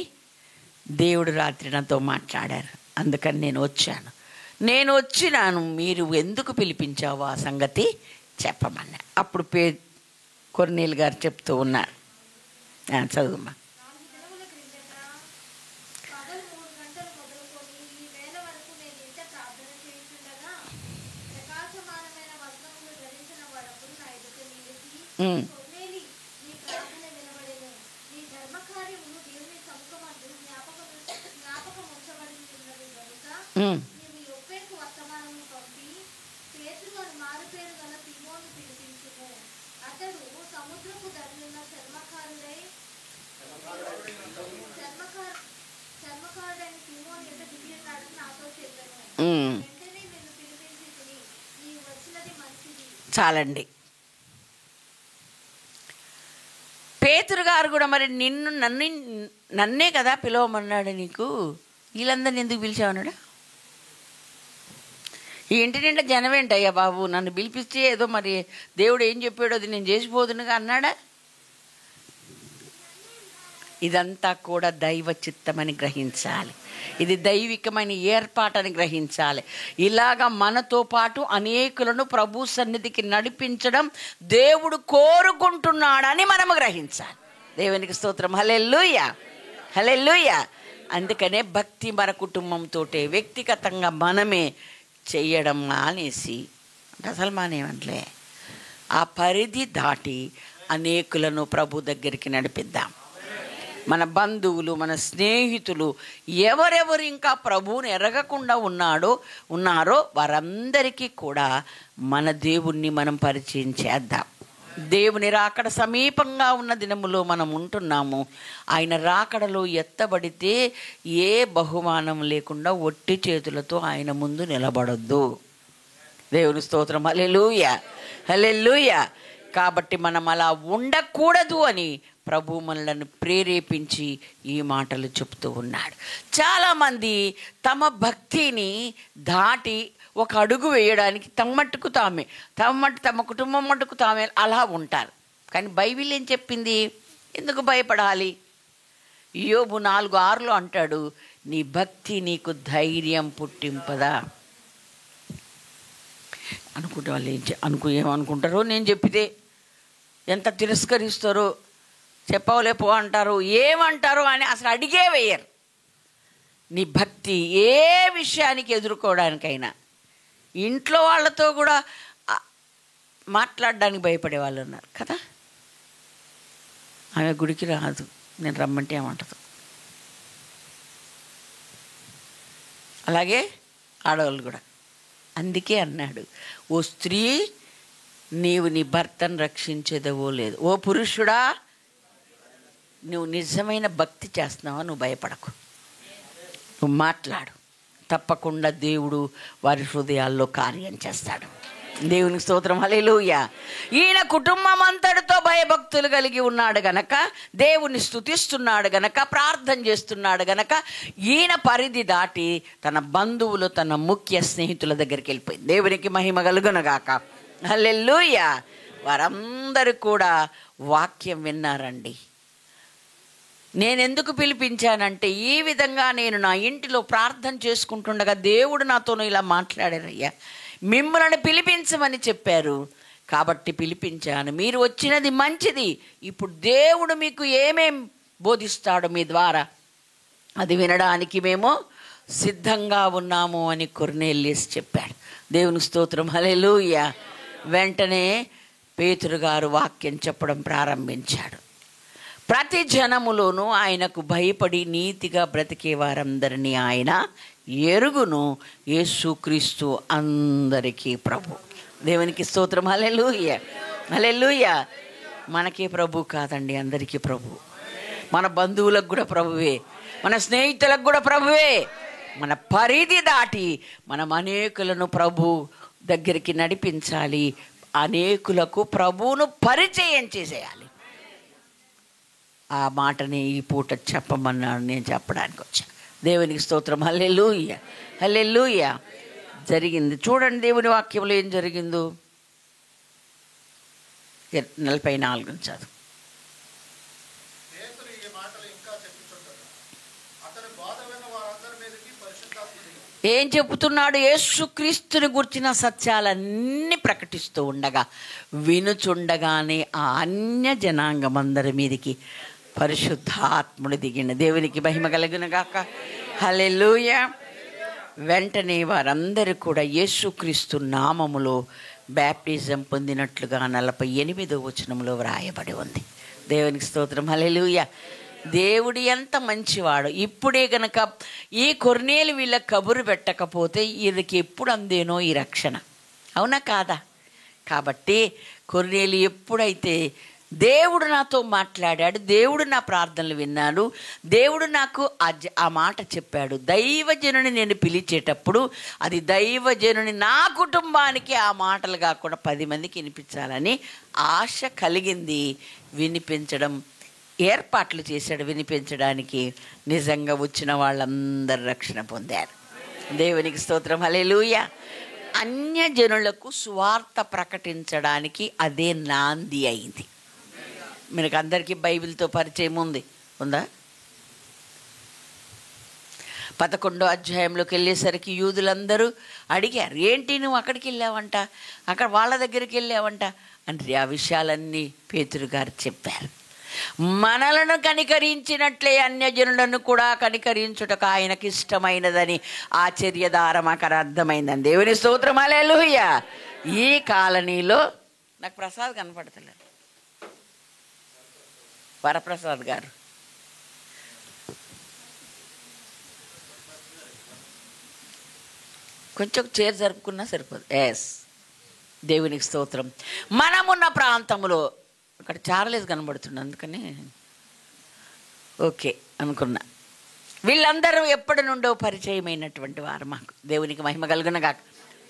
దేవుడు రాత్రి నాతో మాట్లాడారు, అందుకని నేను వచ్చినాను. మీరు ఎందుకు పిలిపించావు ఆ సంగతి చెప్పమన్నా. అప్పుడు కొర్నేలు గారు చెప్తూ ఉన్నారు. చదువుమా. చాలండి. పేతురు గారు కూడా మరి నన్నే కదా పిలవమన్నాడు, నీకు వీళ్ళందరినీ ఎందుకు పిలిచావన్నాడు? ఈ ఇంటి నిండా జనమేంటయ్యా బాబు, నన్ను పిలిపిస్తే ఏదో మరి దేవుడు ఏం చెప్పాడో అది నేను చేసిపోదునుగా అన్నాడా? ఇదంతా కూడా దైవ చిత్తమని గ్రహించాలి. ఇది దైవికమైన ఏర్పాటని గ్రహించాలి. ఇలాగా మనతో పాటు అనేకులను ప్రభు సన్నిధికి నడిపించడం దేవుడు కోరుకుంటున్నాడని మనము గ్రహించాలి. దేవునికి స్తోత్రం. హల్లెలూయా, హల్లెలూయా. అందుకనే భక్తి మన కుటుంబంతో వ్యక్తిగతంగా మనమే చెయ్యడం మానేసి, అసలు మానేమంటలే, ఆ పరిధి దాటి అనేకులను ప్రభు దగ్గరికి నడిపిద్దాం. మన బంధువులు, మన స్నేహితులు, ఎవరెవరు ఇంకా ప్రభువుని ఎరగకుండా ఉన్నారో వారందరికీ కూడా మన దేవుణ్ణి మనం పరిచయం చేద్దాం. దేవుని రాకడ సమీపంగా ఉన్న దినములో మనం ఉంటున్నాము. ఆయన రాకడలో ఎత్తబడితే ఏ బహుమానం లేకుండా ఒట్టి చేతులతో ఆయన ముందు నిలబడొద్దు. దేవుని స్తోత్రం. హల్లెలూయా, హల్లెలూయా. కాబట్టి మనం అలా ఉండకూడదు అని ప్రభు మనలను ప్రేరేపించి ఈ మాటలు చెప్తూ ఉన్నాడు. చాలామంది తమ భక్తిని దాటి ఒక అడుగు వేయడానికి తమ కుటుంబం మట్టుకు తామే అలా ఉంటారు. కానీ బైబిల్ ఏం చెప్పింది? ఎందుకు భయపడాలి? యోబు 4:6 అంటాడు, నీ భక్తి నీకు ధైర్యం పుట్టింపదా. అనుకుంటే వాళ్ళు ఏమనుకుంటారో, నేను చెప్పితే ఎంత తిరస్కరిస్తారో, చెప్పవలే పో అంటారు, ఏమంటారో అని అసలు అడిగే వేయరు. నీ భక్తి ఏ విషయానికి ఎదుర్కోవడానికైనా, ఇంట్లో వాళ్ళతో కూడా మాట్లాడడానికి భయపడే వాళ్ళు ఉన్నారు కదా. ఆమె గుడికి రాదు, నేను రమ్మంటే ఏమంటదు. అలాగే ఆడవాళ్ళు కూడా. అందుకే అన్నాడు, ఓ స్త్రీ నీవు నీ భర్తను రక్షించేదవో లేదు. ఓ పురుషుడా నువ్వు నిజమైన భక్తి చేస్తున్నావా, నువ్వు భయపడకు, నువ్వు మాట్లాడు. తప్పకుండా దేవుడు వారి హృదయాల్లో కార్యం చేస్తాడు. దేవునికి స్తోత్రం. హల్లెలూయా. ఈయన కుటుంబం అంతటితో భయభక్తులు కలిగి ఉన్నాడు గనక, దేవుని స్తుతిస్తున్నాడు గనక, ప్రార్థన చేస్తున్నాడు గనక ఈయన పరిధి దాటి తన బంధువులు, తన ముఖ్య స్నేహితుల దగ్గరికి వెళ్ళిపోయింది. దేవునికి మహిమ కలుగునగాక. హల్లెలూయా. వారందరూ కూడా వాక్యం విన్నారండి. నేనెందుకు పిలిపించానంటే, ఈ విధంగా నేను నా ఇంటిలో ప్రార్థన చేసుకుంటుండగా దేవుడు నాతోనూ ఇలా మాట్లాడారయ్యా, మిమ్మల్ని పిలిపించమని చెప్పారు కాబట్టి పిలిపించాను. మీరు వచ్చినది మంచిది. ఇప్పుడు దేవుడు మీకు ఏమేం బోధిస్తాడో మీ ద్వారా అది వినడానికి మేము సిద్ధంగా ఉన్నాము అని కొర్నేలియస్ చెప్పాడు. దేవుని స్తోత్రం. హల్లెలూయా. వెంటనే పేతురు గారు వాక్యం చెప్పడం ప్రారంభించాడు. ప్రతి జనములోనూ ఆయనకు భయపడి నీతిగా బ్రతికే వారందరినీ ఆయన ఎరుగును. యేసుక్రీస్తు అందరికీ ప్రభు. దేవునికి స్తోత్రం. హల్లెలూయా, హల్లెలూయా. మనకే ప్రభు కాదండి, అందరికీ ప్రభు. మన బంధువులకు కూడా ప్రభువే, మన స్నేహితులకు కూడా ప్రభువే. మన పరిధి దాటి మనం అనేకులను ప్రభు దగ్గరికి నడిపించాలి. అనేకులకు ప్రభువును పరిచయం చేసేయాలి. ఆ మాటని ఈ పూట చెప్పమన్నాను, నేను చెప్పడానికి వచ్చాను. దేవునికి స్తోత్రం. హల్లెలూయా, హల్లెలూయా. జరిగింది చూడండి, దేవుని వాక్యంలో ఏం జరిగిందో. 44 చదువు. ఏం చెబుతున్నాడు? యేసుక్రీస్తుని గుర్చిన సత్యాలన్నీ ప్రకటిస్తూ ఉండగా వినుచుండగానే ఆ అన్య జనాంగమందరి మీదికి పరిశుద్ధాత్ముడు దిగిన. దేవునికి మహిమ కలుగునుగాక. హల్లెలూయా. వెంటనే వారందరూ కూడా యేసుక్రీస్తు నామములో బ్యాప్టిజం పొందినట్లుగా 48వ వచనంలో వ్రాయబడి ఉంది. దేవునికి స్తోత్రం. హల్లెలూయా. దేవుడు ఎంత మంచివాడు. ఇప్పుడే గనక ఈ కొర్నేలు వీళ్ళ కబురు పెట్టకపోతే వీళ్ళకి ఎప్పుడు అందేనో ఈ రక్షణ, అవునా కాదా? కాబట్టి కొర్నేలు ఎప్పుడైతే దేవుడు నాతో మాట్లాడాడు, దేవుడు నా ప్రార్థనలు విన్నాడు, దేవుడు నాకు ఆ మాట చెప్పాడు, దైవజనుని నేను పిలిచేటప్పుడు అది దైవజనుని నా కుటుంబానికి ఆ మాటలు కాకుండా 10 మందికి వినిపించాలని ఆశ కలిగింది. వినిపించడం ఏర్పాట్లు చేశాడు. వినిపించడానికి నిజంగా వచ్చిన వాళ్ళందరూ రక్షణ పొందారు. దేవునికి స్తోత్రం. హల్లెలూయా. అన్యజనులకు సువార్త ప్రకటించడానికి అదే నాంది అయింది. మీకు అందరికీ బైబిల్తో పరిచయం ఉందా? 11వ అధ్యాయంలోకి వెళ్ళేసరికి యూదులందరూ అడిగారు, ఏంటి నువ్వు అక్కడికి వెళ్ళావంట, అక్కడ వాళ్ళ దగ్గరికి వెళ్ళావంట అంటే ఆ విషయాలన్నీ పేతురు గారు చెప్పారు. మనలను కనికరించినట్లే అన్యజనులను కూడా కనికరించుటకు ఆయనకి ఇష్టమైనదని ఆ చర్య ద్వారా మాకు అర్థమైందని. దేవుని స్తోత్రం. హల్లెలూయా. ఈ కాలనీలో నాకు ప్రసాద్ కనపడతలేదు, వరప్రసాద్ గారు. కొంచెం చైర్ జరుపుకున్నా సరిపోదు. ఎస్, దేవునికి స్తోత్రం. మనమున్న ప్రాంతంలో అక్కడ చార్లెస్ కనబడుతుంది, అందుకని ఓకే అనుకున్నా. వీళ్ళందరూ ఎప్పటి నుండో పరిచయమైనటువంటి వారు మాకు. దేవునికి మహిమ కలుగునగాక.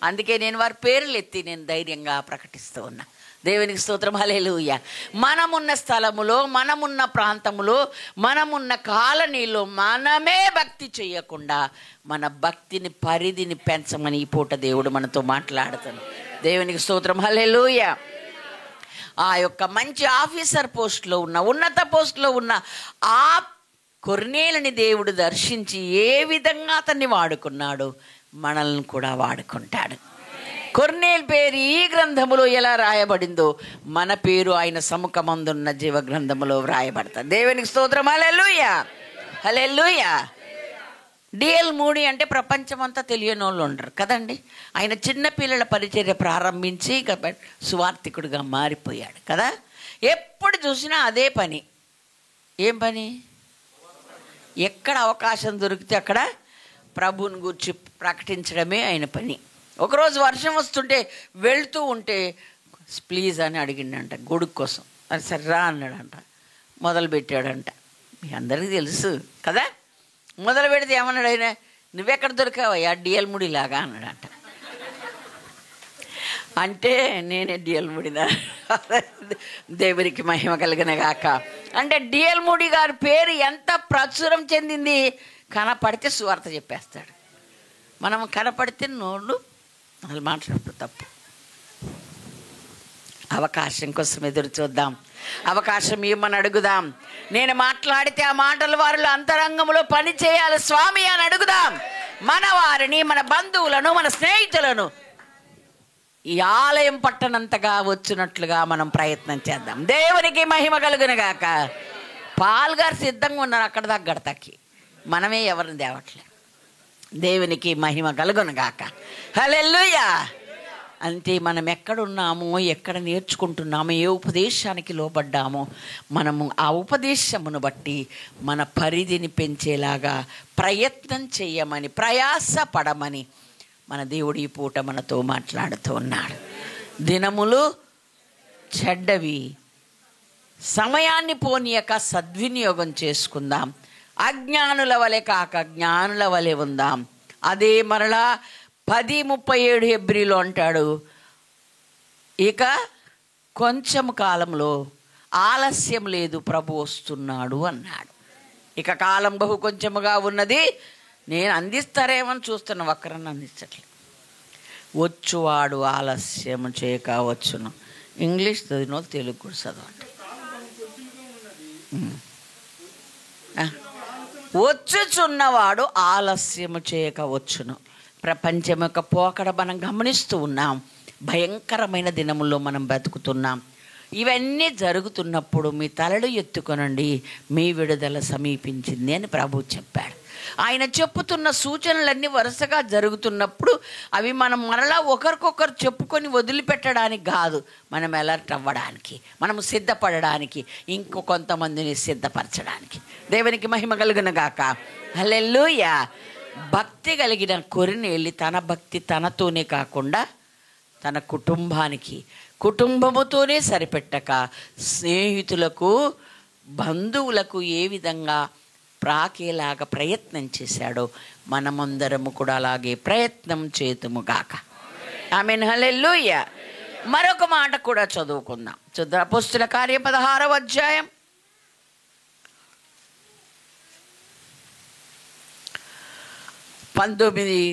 అందుకే నేను వారి పేర్లు ఎత్తి నేను ధైర్యంగా ప్రకటిస్తూ ఉన్నా. దేవునికి స్తోత్రం. హల్లెలూయా. మనమున్న స్థలములో, మనమున్న ప్రాంతములో, మనమున్న కాలనీలో మనమే భక్తి చేయకుండా మన భక్తిని పరిధిని పెంచమని ఈ పూట దేవుడు మనతో మాట్లాడుతున్నాడు. దేవునికి స్తోత్రం. హల్లెలూయా. ఆ యొక్క మంచి ఆఫీసర్ పోస్ట్లో ఉన్న, ఉన్నత పోస్ట్లో ఉన్న ఆ కొర్నేలుని దేవుడు దర్శించి ఏ విధంగా అతన్ని వాడుకున్నాడో మనల్ని కూడా వాడుకుంటాడు. కొర్నేలు పేరు ఈ గ్రంథములో ఎలా రాయబడిందో మన పేరు ఆయన సముఖమందున్న జీవ గ్రంథములో వ్రాయబడతాడు. దేవునికి స్తోత్రం. హల్లెలూయా. హల్లెలూయా. డిఎల్ మూడీ అంటే ప్రపంచమంతా తెలియని వాళ్ళు ఉండరు కదండి. ఆయన చిన్నపిల్లల పరిచర్య ప్రారంభించి సువార్థికుడిగా మారిపోయాడు కదా. ఎప్పుడు చూసినా అదే పని. ఏం పని? ఎక్కడ అవకాశం దొరికితే అక్కడ ప్రభువుని గురించి ప్రకటించడమే ఆయన పని. ఒకరోజు వర్షం వస్తుంటే వెళ్తూ ఉంటే ప్లీజ్ అని అడిగిండంట గొడుగు కోసం. అది సర్రా అన్నాడంట, మొదలుపెట్టాడంట. మీ అందరికీ తెలుసు కదా. మొదలు పెడితే ఏమన్నాడు ఆయన, నువ్వెక్కడ దొరికావయ్యా డిఎల్ ముడిలాగా అన్నాడంట. అంటే నేనే డిఎల్ ముడిదా. దేవునికి మహిమ కలిగినగాక. అంటే డిఎల్ మూడి గారి పేరు ఎంత ప్రచురం చెందింది. కనపడితే సువార్త చెప్పేస్తాడు. మనం కనపడితే నోళ్ళు వాళ్ళు మాట్లాడప్పుడు తప్పు. అవకాశం కోసం ఎదురు చూద్దాం. అవకాశం ఇవ్వమని అడుగుదాం. నేను మాట్లాడితే ఆ మాటలు వారిలో అంతరంగంలో పని చేయాలి స్వామి అని అడుగుదాం. మన వారిని, మన బంధువులను, మన స్నేహితులను ఈ ఆలయం పట్టనంతగా వచ్చినట్లుగా మనం ప్రయత్నం చేద్దాం. దేవునికి మహిమ కలుగునుగాక. పాల్ గారు సిద్ధంగా ఉన్నారు అక్కడ దగ్గడతాకి, మనమే ఎవరిని తేవట్లేదు. దేవునికి మహిమ కలుగునుగాక. హల్లెలూయా. అంటే మనం ఎక్కడున్నామో, ఎక్కడ నేర్చుకుంటున్నామో, ఏ ఉపదేశానికి లోబడ్డామో మనము ఆ ఉపదేశమును బట్టి మన పరిధిని పెంచేలాగా ప్రయత్నం చేయమని, ప్రయాసపడమని మన దేవుడు ఈ పూట మనతో మాట్లాడుతూ ఉన్నాడు. దినములు చెడ్డవి, సమయాన్ని పోనీయక సద్వినియోగం చేసుకుందాం. అజ్ఞానుల వలె కాక జ్ఞానుల వలె ఉందాం. అదే మరలా 10:37 హెబ్రీలో అంటాడు, ఇక కొంచెం కాలంలో ఆలస్యం లేదు, ప్రభు వస్తున్నాడు అన్నాడు. ఇక కాలం బహు కొంచెముగా ఉన్నది, నేను అందిస్తారేమని చూస్తున్నా, ఒక్కరన్నా అందించట్లేదు. వచ్చువాడు ఆలస్యం చేయక వచ్చును. ఇంగ్లీష్ చదివిన తెలుగు కూడా చదవండి. వచ్చుచున్నవాడు ఆలస్యము చేయక వచ్చును. ప్రపంచం యొక్క పోకడ మనం గమనిస్తూ ఉన్నాం. భయంకరమైన దినముల్లో మనం బ్రతుకుతున్నాం. ఇవన్నీ జరుగుతున్నప్పుడు మీ తలలు ఎత్తుకొనండి, మీ విడుదల సమీపించింది అని ప్రభు చెప్పాడు. ఆయన చెప్పుతున్న సూచనలన్నీ వరుసగా జరుగుతున్నప్పుడు అవి మనం మరలా ఒకరికొకరు చెప్పుకొని వదిలిపెట్టడానికి కాదు, మనం అలర్ట్ అవ్వడానికి, మనము సిద్ధపడడానికి, ఇంకో కొంతమందిని సిద్ధపరచడానికి. దేవునికి మహిమ కలుగును గాక. హల్లెలూయా. భక్తి కలిగిన కొరినేలి తన భక్తి తనతోనే కాకుండా తన కుటుంబముతోనే సరిపెట్టక స్నేహితులకు, బంధువులకు ఏ విధంగా ప్రాకేలాగా ప్రయత్నం చేశాడో మనమందరము కూడా అలాగే ప్రయత్నం చేతుముగాక. ఆమేన్. హల్లెలూయా. మరొక మాట కూడా చదువుకుందాం. అపోస్తలుల కార్యం 16వ అధ్యాయం 19.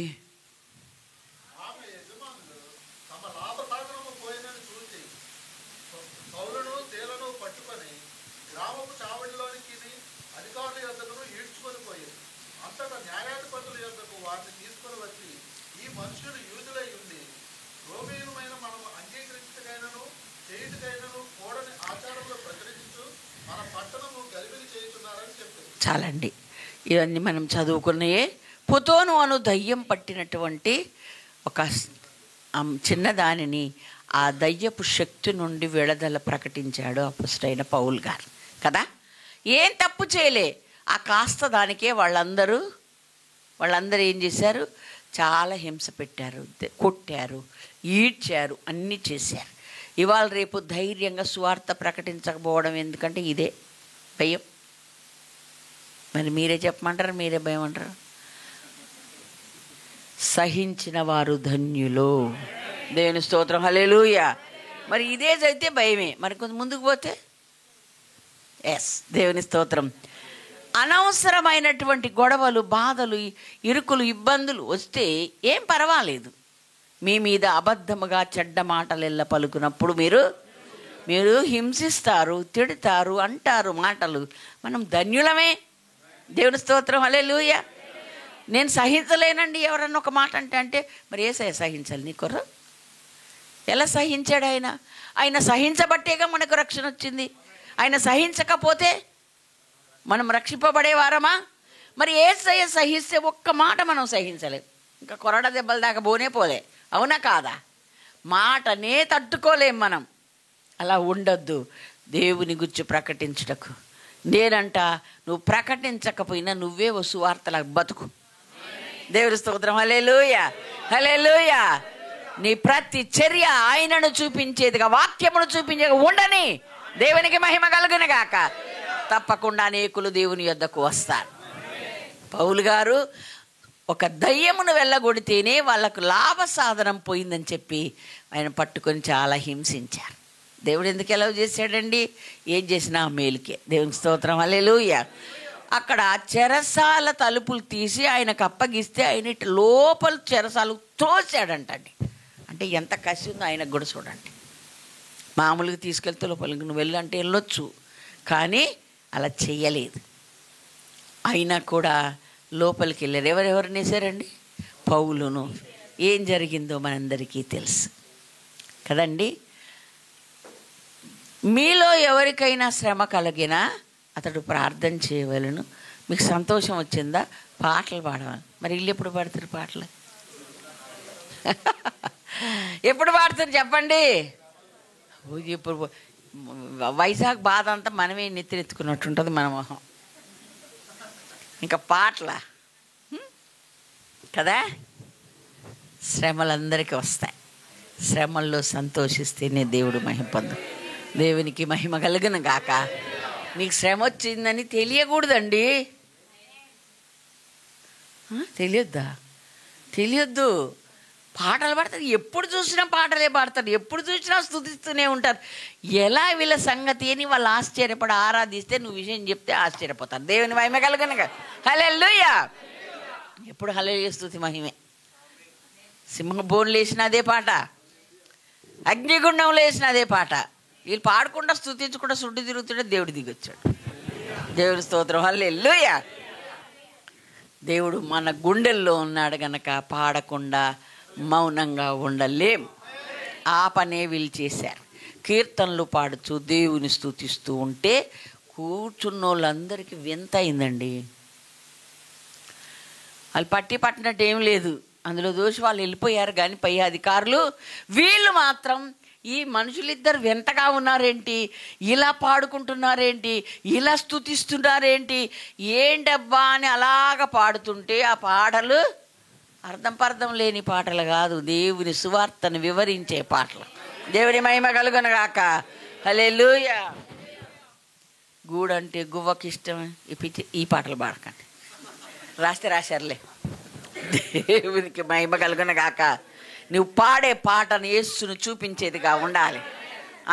చాలండి, ఇవన్నీ మనం చదువుకున్నాయే. పుతోను అను దయ్యం పట్టినటువంటి ఒక చిన్నదానిని ఆ దయ్యపు శక్తి నుండి విడుదల ప్రకటించాడు అపోస్తలుడైన పౌలు గారు కదా. ఏం తప్పు చేయలే, ఆ కాస్త దానికే వాళ్ళందరూ ఏం చేశారు? చాలా హింస పెట్టారు, కొట్టారు, ఈడ్చారు, అన్నీ చేశారు. ఇవాళ రేపు ధైర్యంగా సువార్త ప్రకటించకపోవడం ఎందుకంటే ఇదే భయం. మరి మీరే చెప్పమంటారు, మీరే భయం అంటారు? సహించిన వారు ధన్యులు. దేవుని స్తోత్రం. హల్లెలూయా. మరి ఇదే అయితే భయమే. మరి కొంచెం ముందుకు పోతే దేవుని స్తోత్రం. అనవసరమైనటువంటి గొడవలు, బాధలు, ఇరుకులు, ఇబ్బందులు వస్తే ఏం పర్వాలేదు. మీ మీద అబద్ధముగా చెడ్డ మాటలెల్ల పలుకున్నప్పుడు మీరు హింసిస్తారు, తిడతారు, అంటారు మాటలు. మనం ధన్యులమే. దేవుని స్తోత్రం. హల్లెలూయా. నేను సహించలేనండి ఎవరన్నా ఒక మాట అంటే మరి యేసయ్య సహించాలి నీ కొర? ఎలా సహించాడు ఆయన సహించబట్టేగా మనకు రక్షణ వచ్చింది. ఆయన సహించకపోతే మనం రక్షింపబడేవారమా? మరి యేసయ్య సహిస్తే ఒక్క మాట మనం సహించలేం, ఇంకా కొరడ దెబ్బల దాకా పోలే. అవునా కాదా? మాటనే తట్టుకోలేం మనం. అలా ఉండొద్దు. దేవుని గురించి ప్రకటించుటకు నేనంట, నువ్వు ప్రకటించకపోయినా నువ్వే సువార్తలకు బతుకు. దేవుని స్తోత్రం. హల్లెలూయా. హల్లెలూయా. నీ ప్రతి చర్య ఆయనను చూపించేదిగా, వాక్యమును చూపించేదిగా ఉండని. దేవునికి మహిమ కలుగును గాక. తప్పకుండా అనేకులు దేవుని యొద్దకు వస్తారు. పౌలు గారు ఒక దయ్యమును వెళ్ళగొడితేనే వాళ్ళకు లాభ సాధనం పోయిందని చెప్పి ఆయన పట్టుకొని చాలా హింసించారు. దేవుడు ఎందుకు ఎలా చేశాడండి? ఏం చేసినా మేలుకే. దేవునికి స్తోత్రం. హల్లెలూయా. అక్కడ చెరసాల తలుపులు తీసి ఆయనకు అప్పగిస్తే ఆయన లోపల చెరసాలు తోసాడంటండి. అంటే ఎంత కసి ఉందో ఆయనకు కూడా చూడండి. మామూలుగా తీసుకెళ్తే లోపలికి నువ్వు వెళ్ళంటే వెళ్ళొచ్చు, కానీ అలా చెయ్యలేదు. అయినా కూడా లోపలికి వెళ్ళారు. ఎవరెవరు నేసారండి? పౌలును. ఏం జరిగిందో మనందరికీ తెలుసు కదండి. మీలో ఎవరికైనా శ్రమ కలిగినా అతడు ప్రార్థన చేయవలను. మీకు సంతోషం వచ్చిందా? పాటలు పాడవాలి. మరి ఇల్లు ఎప్పుడు పాడతారు పాటలు? ఎప్పుడు పాడతారు చెప్పండి? ఇప్పుడు వైజాగ్ బాధ అంతా మనమే నెత్తినెత్తుకున్నట్టుంటుంది మన మొహం. ఇంకా పాటల కదా. శ్రమలందరికీ వస్తాయి. శ్రమల్లో సంతోషిస్తేనే దేవుడు మహిమ పొందు. దేవునికి మహిమ కలుగును గాక. మీకు శ్రమ వచ్చిందని తెలియకూడదండి. తెలియొద్దు. పాటలు పాడతారు, ఎప్పుడు చూసినా పాటలే పాడతారు, ఎప్పుడు చూసినా స్తుతిస్తూనే ఉంటారు. ఎలా వీళ్ళ సంగతి అని వాళ్ళు ఆశ్చర్యపడి ఆరాధిస్తే నువ్వు విషయం చెప్తే ఆశ్చర్యపోతారు. దేవుని మహిమ కలుగును గాక. హల్లెలూయా. ఎప్పుడు హల్లెలూయా స్తుతి మహిమే. సింహ బోన్లు వేసిన అదే పాట, అగ్నిగుండంలో వేసిన అదే పాట. వీళ్ళు పాడకుండా స్తుతించకుండా సుడ్డు తిరుగుతుంటే దేవుడు దిగొచ్చాడు. దేవుడి స్తోత్రం. హల్లెలూయా. దేవుడు మన గుండెల్లో ఉన్నాడు గనక పాడకుండా మౌనంగా ఉండలేం. ఆ పనే వీళ్ళు చేశారు. కీర్తనలు పాడుతూ దేవుని స్తుతిస్తూ ఉంటే కూర్చున్న వాళ్ళందరికీ వింత అయిందండి. వాళ్ళు పట్టినట్టు ఏం లేదు, అందులో దోషి వాళ్ళు వెళ్ళిపోయారు. కానీ పై అధికారులు వీళ్ళు మాత్రం ఈ మనుషులిద్దరు వింతగా ఉన్నారేంటి, ఇలా పాడుకుంటున్నారేంటి, ఇలా స్తుతిస్తున్నారేంటి, ఏంటబ్బా అని అలాగ పాడుతుంటే ఆ పాటలు అర్థం లేని పాటలు కాదు, దేవుని సువార్తను వివరించే పాటలు. దేవుని మహిమ కలుగును గాక. హల్లెలూయా. గూడంటే గువ్వకి ఇష్టం. ఈ పాటలు పాడకండి, రాశారులే. దేవునికి మహిమ కలుగును గాక. నువ్వు పాడే పాటను యేసును చూపించేదిగా ఉండాలి.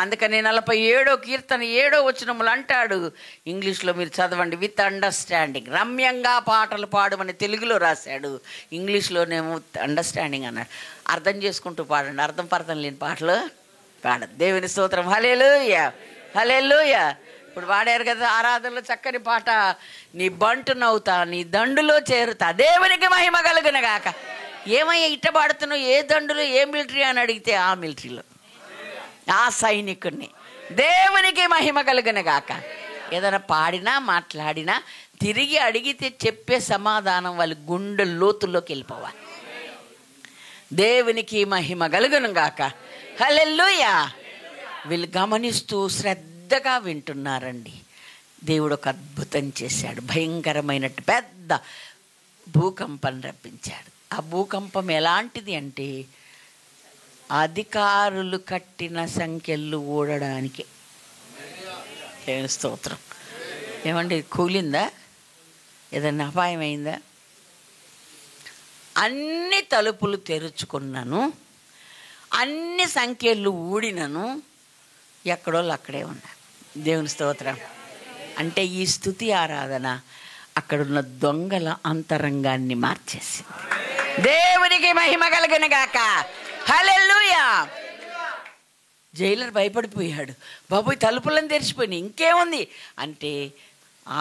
అందుకని 47వ కీర్తన 7వ వచనములు అంటాడు, ఇంగ్లీష్లో మీరు చదవండి, విత్ అండర్స్టాండింగ్. రమ్యంగా పాటలు పాడమని తెలుగులో రాశాడు, ఇంగ్లీష్లోనేమో అండర్స్టాండింగ్ అన్నాడు. అర్థం చేసుకుంటూ పాడండి, అర్థం లేని పాటలు పాడదు. దేవుని స్తోత్రం. హల్లెలూయా, హల్లెలూయా. ఇప్పుడు పాడారు కదా ఆరాధనలో చక్కని పాట, నీ బంటు నవ్వుతా నీ దండులో చేరుతా. దేవునికి మహిమ కలుగును గాక. ఏమయ్యా ఇట్ట పాడుతున్నావు, ఏ దండులో, ఏ మిలిటరీ అని అడిగితే ఆ మిలిటరీలో, ఆ సైనికుడిని. దేవునికి మహిమ కలుగును గాక. ఏదైనా పాడినా మాట్లాడినా తిరిగి అడిగితే చెప్పే సమాధానం వాళ్ళ గుండె లోతుల్లోకి వెళ్ళిపోవాలి. దేవునికి మహిమ కలుగును గాక. హల్లెలూయా. వీళ్ళు గమనిస్తూ శ్రద్ధగా వింటున్నారండి. దేవుడు ఒక అద్భుతం చేశాడు. భయంకరమైనట్టు పెద్ద భూకంపం రప్పించాడు. ఆ భూకంపం ఎలాంటిది అంటే అధికారులు కట్టిన సంఖ్యలు ఊడడానికి. దేవుని స్తోత్రం. ఏమండి కూలిందా, ఏదన్నా అపాయం అయిందా? అన్ని తలుపులు తెరుచుకున్నాను, అన్ని సంఖ్యలు ఊడినను, ఎక్కడోళ్ళు అక్కడే ఉన్నారు. దేవుని స్తోత్రం. అంటే ఈ స్తుతి ఆరాధన అక్కడున్న దొంగల అంతరంగాన్ని మార్చేసింది. దేవునికి మహిమ కలుగును గాక. హల్లెలూయా. జైలర్ భయపడిపోయాడు, బాబోయ్ తలుపులను తెరిచిపోయినాయి, ఇంకేముంది అంటే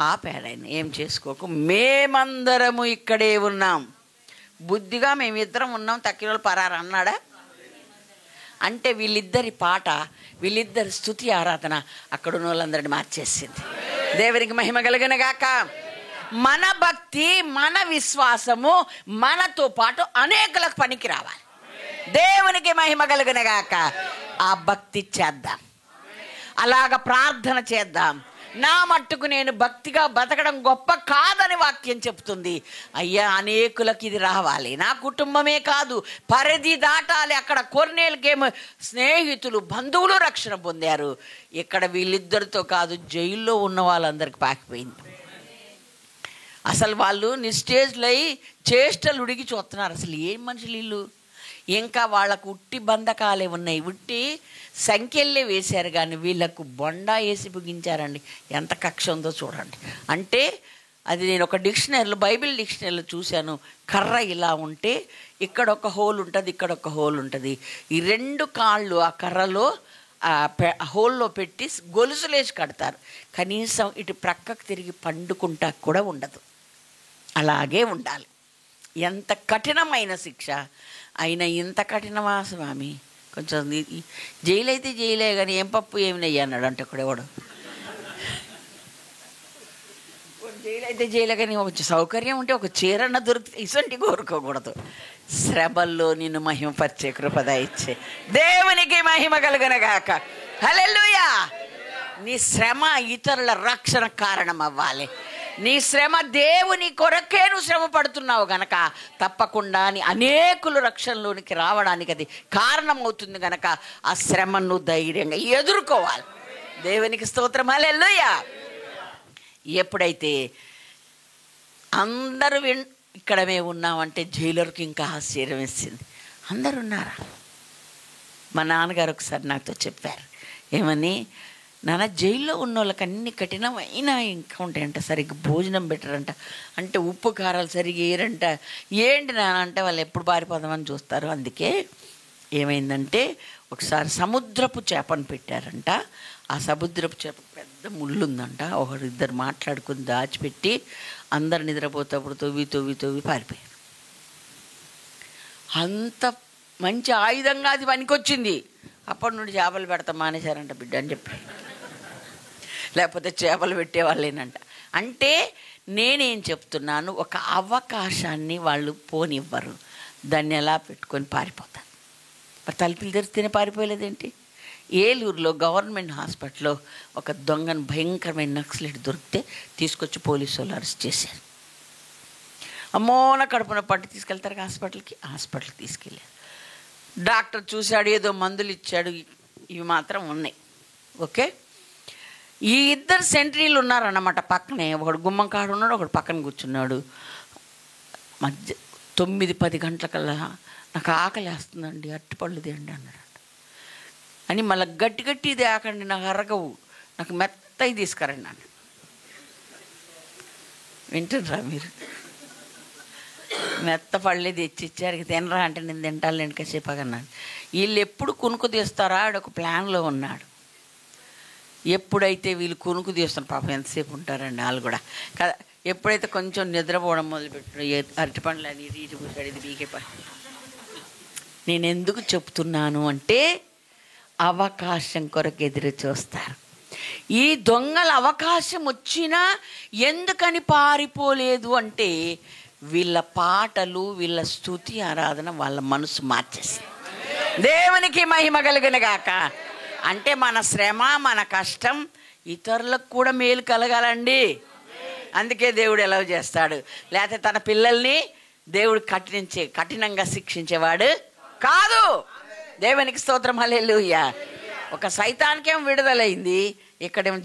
ఆపాడాయన. ఏం చేసుకోకు, మేమందరము ఇక్కడే ఉన్నాం, బుద్ధిగా మేమిద్దరం ఉన్నాం, తక్కిన పరారు అన్నాడా? అంటే వీళ్ళిద్దరి పాట, వీళ్ళిద్దరి స్తుతి ఆరాధన అక్కడున్న వాళ్ళందరినీ మార్చేసింది. దేవునికి మహిమ కలుగును గాక. మన భక్తి, మన విశ్వాసము మనతో పాటు అనేకులకు పనికి రావాలి. దేవునికి మహిమ కలుగును గాక. ఆ భక్తి చేద్దాం, అలాగ ప్రార్థన చేద్దాం. నా మట్టుకు నేను భక్తిగా బతకడం గొప్ప కాదని వాక్యం చెప్తుంది. అయ్యా అనేకులకు ఇది రావాలి, నా కుటుంబమే కాదు, పరిధి దాటాలి. అక్కడ కొర్నేలుకేమో స్నేహితులు బంధువులు రక్షణ పొందారు, ఇక్కడ వీళ్ళిద్దరితో కాదు జైల్లో ఉన్న వాళ్ళందరికి పాకిపోయింది. అసలు వాళ్ళు నిస్టేజ్లో చేష్టలు ఉడిగి చూస్తున్నారు. అసలు ఏం మనుషులు వీళ్ళు, ఇంకా వాళ్ళకు ఉట్టి బంధకాలే ఉన్నాయి, ఉట్టి సంఖ్యలే వేశారు, కానీ వీళ్ళకు బొండా వేసి బిగించారండి. ఎంత కక్ష ఉందో చూడండి. అంటే అది నేను ఒక డిక్షనరీలో, బైబిల్ డిక్షనరీలో చూశాను. కర్ర ఇలా ఉంటే ఇక్కడ ఒక హోల్ ఉంటుంది, ఇక్కడ ఒక హోల్ ఉంటుంది. ఈ రెండు కాళ్ళు ఆ కర్రలో హోల్లో పెట్టి గొలుసులేసి కడతారు. కనీసం ఇటు ప్రక్కకు తిరిగి పండుకుంటా కూడా ఉండదు, అలాగే ఉండాలి. ఎంత కఠినమైన శిక్ష అయినా, ఇంత కఠినమా స్వామి? కొంచెం జైలు అయితే జైలే కానీ ఏం పప్పు ఏమి నెయ్యి అన్నాడు అంటే ఒకడెవడు. జైలు అయితే జైలే కానీ కొంచెం సౌకర్యం ఉంటే ఒక చీరన్న దొరికితే ఇసంటి కోరుకోకూడదు. శ్రమల్లో నిన్ను మహిమపరిచే కృపద ఇచ్చే దేవునికి మహిమ కలుగును గాక. హల్లెలూయా. నీ శ్రమ ఇతరుల రక్షణ కారణం అవ్వాలి. నీ శ్రమ దేవుని కొరకే నువ్వు శ్రమ పడుతున్నావు గనక తప్పకుండా నీ అనేకులు రక్షణలోనికి రావడానికి అది కారణమవుతుంది గనక ఆ శ్రమను ధైర్యంగా ఎదుర్కోవాలి. దేవునికి స్తోత్రం. హల్లెలూయా. ఎప్పుడైతే అందరూ ఇక్కడ మేము ఉన్నామంటే జైలర్కి ఇంకా ఆశ్చర్యం వేసింది. అందరు ఉన్నారా? మా నాన్నగారు ఒకసారి నాతో చెప్పారు, ఏమని, నాన్న జైల్లో ఉన్న వాళ్ళకి అన్ని కఠినమైన ఇంకా ఉంటాయంట, సరిగ్గా భోజనం పెట్టరంట, అంటే ఉప్పు కారాలు సరిగ్గా ఏరంట. ఏంటి నాన్న అంటే వాళ్ళు ఎప్పుడు పారిపోదామని చూస్తారు. అందుకే ఏమైందంటే ఒకసారి సముద్రపు చేపను పెట్టారంట. ఆ సముద్రపు చేప పెద్ద పెద్ద ముళ్ళు ఉందంట. ఇద్దరు మాట్లాడుకుని దాచిపెట్టి అందరు నిద్రపోతప్పుడు తవ్వి పారిపోయారు. అంత మంచి ఆయుధంగా అది పనికొచ్చింది. అప్పటి నుండి చేపలు పెడతాం మానేశారంట బిడ్డ అని చెప్పి, లేకపోతే చేపలు పెట్టేవాళ్ళేనంట. అంటే నేనేం చెప్తున్నాను, ఒక అవకాశాన్ని వాళ్ళు పోనివ్వరు, దాన్ని ఎలా పెట్టుకొని పారిపోతారు. మరి తలుపులు తెరిస్తేనే పారిపోలేదేంటి? ఏలూరులో గవర్నమెంట్ హాస్పిటల్లో ఒక దొంగను, భయంకరమైన నక్సలైట్ దొరికితే తీసుకొచ్చి పోలీసు వాళ్ళు అరెస్ట్ చేశారు. అమ్మోన కడుపున పట్టి తీసుకెళ్తారు హాస్పిటల్కి తీసుకెళ్ళారు. డాక్టర్ చూశాడు, ఏదో మందులు ఇచ్చాడు, ఇవి మాత్రం ఉన్నాయి. ఓకే, ఈ ఇద్దరు సెంట్రీలు ఉన్నారన్నమాట పక్కనే. ఒకడు గుమ్మం కాడు ఉన్నాడు, ఒకడు పక్కన కూర్చున్నాడు. మధ్య 9-10 గంటలకల్లా నాకు ఆకలి వేస్తుందండి, అరటిపళ్ళు తేండి అన్నాడు. అని మళ్ళీ గట్టి ఇది ఆకండి, నాకు అరగవు, నాకు మెత్తయి తీసుకురండి అన్నాడు. వింటున్నారా మీరు? మెత్త పళ్ళే తెచ్చిచ్చారు, తినరా అంటే నేను తింటాను నేను కాసేపు అన్నాడు. వీళ్ళు ఎప్పుడు కునుకు తీస్తారా ఒక ప్లాన్లో ఉన్నాడు. ఎప్పుడైతే వీళ్ళు కునుకు తీస్తున్నారు, పాపం ఎంతసేపు ఉంటారండి వాళ్ళు కూడా కదా. ఎప్పుడైతే కొంచెం నిద్రపోవడం మొదలుపెట్టారు, అరటిపండ్లు అని రీతి కూర్చాడు, ఇది బీకే పని. నేను ఎందుకు చెప్తున్నాను అంటే, అవకాశం కొరకు ఎదురు చూస్తారు. ఈ దొంగల అవకాశం వచ్చినా ఎందుకని పారిపోలేదు అంటే, వీళ్ళ పాటలు, వీళ్ళ స్తుతి ఆరాధన వాళ్ళ మనసు మార్చేసింది. దేవునికి మహిమ కలుగును గాక. అంటే మన శ్రమ, మన కష్టం ఇతరులకు కూడా మేలు కలగాలండి. అందుకే దేవుడు ఎలా చేస్తాడు. లేకపోతే తన పిల్లల్ని దేవుడు కఠినంగా శిక్షించేవాడు కాదు. దేవునికి స్తోత్రం, హల్లెలూయా. ఒక సైతానికేం విడుదలైంది, ఇక్కడేమో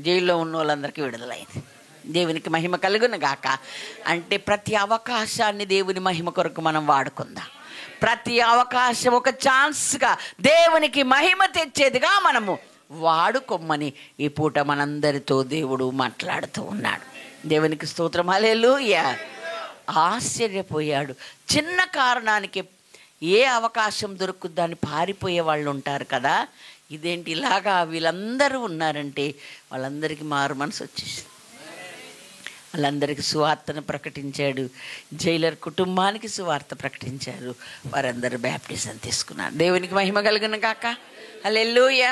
జైల్లో ఉన్న వాళ్ళందరికీ విడుదలైంది. దేవునికి మహిమ కలుగును గాక. అంటే ప్రతి అవకాశాన్ని దేవుని మహిమ కొరకు మనం వాడుకుందాం. ప్రతి అవకాశం ఒక ఛాన్స్గా దేవునికి మహిమ తెచ్చేదిగా మనము వాడుకోమని ఈ పూట మనందరితో దేవుడు మాట్లాడుతూ ఉన్నాడు. దేవునికి స్తోత్రం, హల్లెలూయా. ఆశ్చర్యపోయాడు. చిన్న కారణానికి ఏ అవకాశం దొరుకుద్దాన్ని పారిపోయే వాళ్ళు ఉంటారు కదా. ఇదేంటి ఇలాగా వీళ్ళందరూ ఉన్నారంటే, వాళ్ళందరికీ మారు మనసు వచ్చేసింది. వాళ్ళందరికీ సువార్తను ప్రకటించాడు. జైలర్ కుటుంబానికి సువార్త ప్రకటించారు. వారందరూ బ్యాప్టిజం తీసుకున్నారు. దేవునికి మహిమ కలుగును గాక. హల్లెలూయా.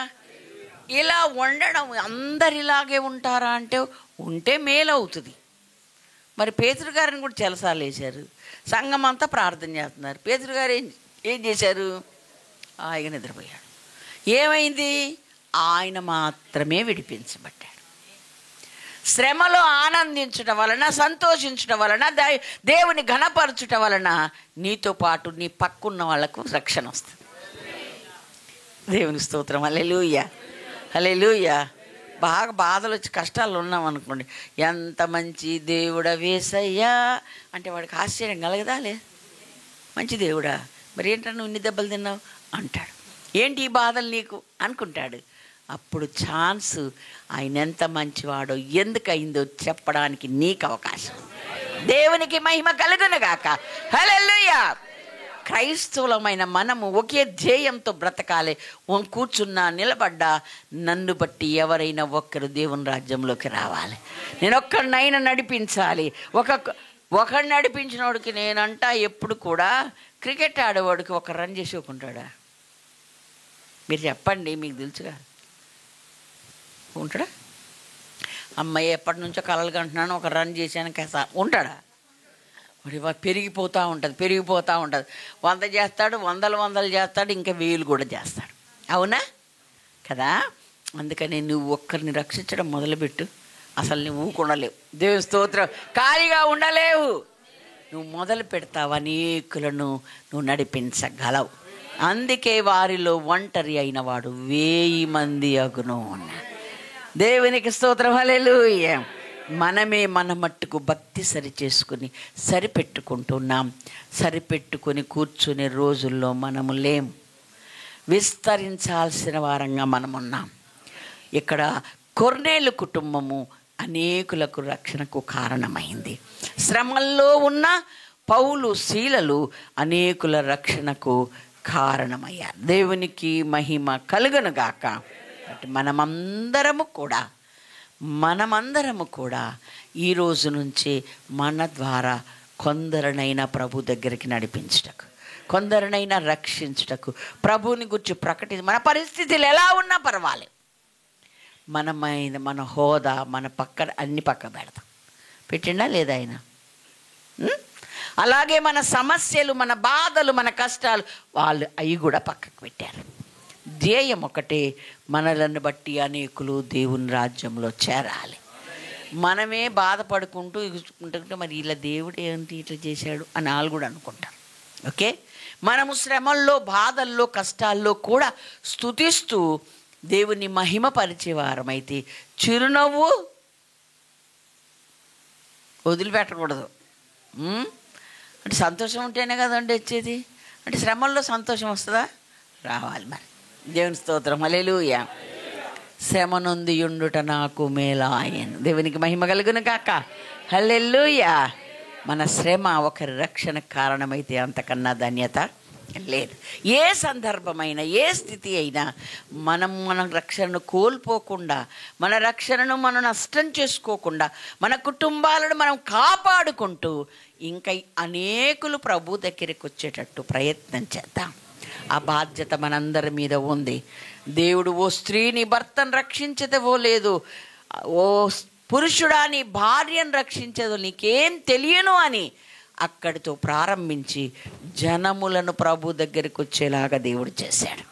ఇలా ఉండడం, అందరిలాగే ఉంటారా అంటే ఉంటే మేలు అవుతుంది. మరి పేతురు గారిని కూడా చెలసాలు వేశారు. సంఘం అంతా ప్రార్థన చేస్తున్నారు. పేతురు గారు ఏం చేశారు? ఆయన నిద్రపోయాడు. ఏమైంది? ఆయన మాత్రమే విడిపించబడ్డాడు. శ్రమలో ఆనందించడం వలన, సంతోషించడం వలన, దేవుని ఘనపరచుట వలన నీతో పాటు నీ పక్కున్న వాళ్ళకు రక్షణ వస్తుంది. దేవుని స్తోత్రం, హల్లెలూయా, హల్లెలూయా. బాగా బాధలు వచ్చి కష్టాలు ఉన్నాం అనుకోండి, ఎంత మంచి దేవుడా వేసయ్యా అంటే వాడికి ఆశ్చర్యం కలగదా? మంచి దేవుడా, మరి ఏంటన్నా నువ్వు ఇన్ని దెబ్బలు తిన్నావు అంటాడు. ఏంటి ఈ బాధలు నీకు అనుకుంటాడు. అప్పుడు ఛాన్స్, ఆయన ఎంత మంచివాడో ఎందుకయిందో చెప్పడానికి నీకు అవకాశం. దేవునికి మహిమ కలుగును గాక. హల్లెలూయా. క్రైస్తవులమైన మనము ఒకే ధ్యేయంతో బ్రతకాలి. కూర్చున్నా, నిలబడ్డా, నన్ను బట్టి ఎవరైనా ఒక్కరు దేవుని రాజ్యంలోకి రావాలి. నేను ఒక్కడినైనా నడిపించాలి. ఒకడు నడిపించిన వాడికి నేనంట ఎప్పుడు కూడా క్రికెట్ ఆడేవాడికి ఒక రన్ చేసుకుంటాడా? మీరు చెప్పండి, మీకు తెలుసుగా ఉంటాడా? అమ్మాయి ఎప్పటి నుంచో కలలు కంటున్నాను, ఒక రన్ చేశాను కేసా ఉంటాడా? మరి పెరిగిపోతూ ఉంటుంది. 100 చేస్తాడు, వందలు చేస్తాడు, ఇంకా 1000 కూడా చేస్తాడు. అవునా కదా? అందుకని నువ్వు ఒక్కరిని రక్షించడం మొదలుపెట్టు. అసలు నువ్వు ఊకుండలేవు. దేవుని స్తోత్రం. ఖాళీగా ఉండలేవు. నువ్వు మొదలు పెడతావు, అనేకులను నువ్వు నడిపించగలవు. అందుకే వారిలో ఒంటరి అయిన వాడు 1000 మంది అగును అన్నాడు. దేవునికి స్తోత్రం, హల్లెలూయా. మనమే మన మట్టుకు భక్తి సరిపెట్టుకుంటున్నాం. సరిపెట్టుకొని కూర్చునే రోజుల్లో మనము లేము. విస్తరించాల్సిన వారంగా మనమున్నాం. ఇక్కడ కొర్నేలు కుటుంబము అనేకులకు రక్షణకు కారణమైంది. శ్రమల్లో ఉన్న పౌలు, శీలలు అనేకుల రక్షణకు కారణమయ్యారు. దేవునికి మహిమ కలుగును గాక. మనమందరము కూడా మనమందరము కూడా ఈ రోజు నుంచి మన ద్వారా కొందరినైనా ప్రభు దగ్గరికి నడిపించుటకు, కొందరినైనా రక్షించుటకు, ప్రభువుని గురించి మన పరిస్థితులు ఎలా ఉన్నా పర్వాలేదు, మన హోదా, మన అన్ని పక్క పెడతాం. పెట్టిండా లేదా ఆయన? అలాగే మన సమస్యలు, మన బాధలు, మన కష్టాలు వాళ్ళు అవి కూడా పక్కకు పెట్టారు. ధ్యేయం ఒకటే, మనలను బట్టి అనేకులు దేవుని రాజ్యంలో చేరాలి. మనమే బాధపడుకుంటూ ఉంటుంటే మరి ఇలా దేవుడు ఏంటి ఇట్లా చేశాడు అని వాళ్ళు కూడా అనుకుంటారు. ఓకే, మనము శ్రమల్లో, బాధల్లో, కష్టాల్లో కూడా స్తుతిస్తూ దేవుని మహిమపరిచేవారమైతే చిరునవ్వు వదిలిపెట్టకూడదు. అంటే సంతోషం ఉంటేనే కదండి వచ్చేది. అంటే శ్రమల్లో సంతోషం వస్తుందా? రావాలి. మరి దేవుని స్తోత్రం, హల్లెలూయా. శ్రమ నొంది యుండుట నాకు మేలాయను. దేవునికి మహిమ కలుగును గాక, హల్లెలూయా. మన శ్రమ ఒకరి రక్షణ కారణమైతే అంతకన్నా ధన్యత లేదు. ఏ సందర్భమైనా, ఏ స్థితి అయినా మన రక్షణను కోల్పోకుండా, మన రక్షణను మనం నష్టం చేసుకోకుండా, మన కుటుంబాలను మనం కాపాడుకుంటూ ఇంకా అనేకులు ప్రభు దగ్గరికి వచ్చేటట్టు ప్రయత్నం చేద్దాం. ఆ బాధ్యత మనందరి మీద ఉంది. దేవుడు ఓ స్త్రీని భర్తను రక్షించదవో లేదు, ఓ పురుషుడా నీ భార్యను రక్షించదో నీకేం తెలియను అని అక్కడితో ప్రారంభించి జనములను ప్రభు దగ్గరికి వచ్చేలాగా దేవుడు చేశాడు,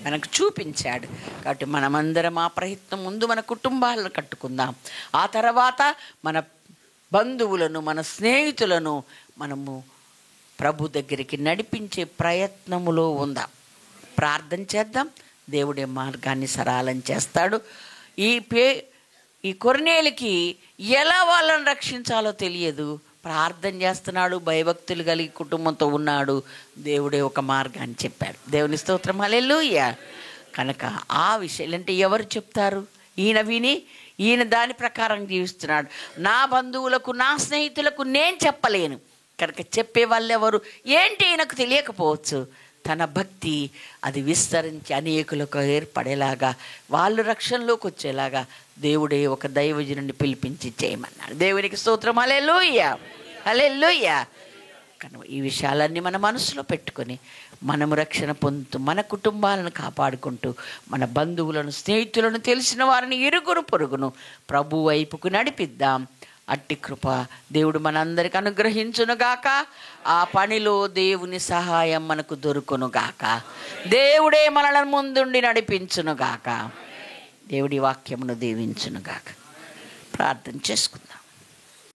మనకు చూపించాడు. కాబట్టి మనమందరం ఆ ప్రయత్నం ముందు మన కుటుంబాలను కట్టుకుందాం. ఆ తర్వాత మన బంధువులను, మన స్నేహితులను మనము ప్రభు దగ్గరికి నడిపించే ప్రయత్నములో ఉందాం. ప్రార్థన చేద్దాం. దేవుడే మార్గాన్ని సరళం చేస్తాడు. ఈ కొర్నేలికి ఎలా వాళ్ళని రక్షించాలో తెలియదు, ప్రార్థన చేస్తున్నాడు, భయభక్తులు కలిగి కుటుంబంతో ఉన్నాడు. దేవుడే ఒక మార్గాన్ని చెప్పాడు. దేవుని స్తోత్రం, హల్లెలూయా. కనుక ఆ విషయాలు అంటే ఎవరు చెప్తారు? ఈయన విని ఈయన దాని ప్రకారం జీవిస్తున్నాడు. నా బంధువులకు, నా స్నేహితులకు నేను చెప్పలేను కనుక చెప్పే వాళ్ళు ఎవరు ఏంటి ఈయనకు తెలియకపోవచ్చు. తన భక్తి అది విస్తరించి అనేకులకు ఏర్పడేలాగా, వాళ్ళు రక్షణలోకి వచ్చేలాగా దేవుడే ఒక దైవజనుడిని పిలిపించి చేయమన్నాడు. దేవునికి స్తోత్రం, హల్లెలూయా, హల్లెలూయా. కనుక ఈ విషయాలన్నీ మన మనసులో పెట్టుకొని మనము రక్షణ పొందుతూ మన కుటుంబాలను కాపాడుకుంటూ మన బంధువులను, స్నేహితులను, తెలిసిన వారిని, ఇరుగురు పొరుగును ప్రభు వైపుకు నడిపిద్దాం. అట్టి కృప దేవుడు మనందరికి అనుగ్రహించునుగాక. ఆ పనిలో దేవుని సహాయం మనకు దొరుకునుగాక. దేవుడే మనల ముందుండి నడిపించునుగాక. దేవుడి వాక్యమును దీవించునుగాక. ప్రార్థన చేసుకుందాం.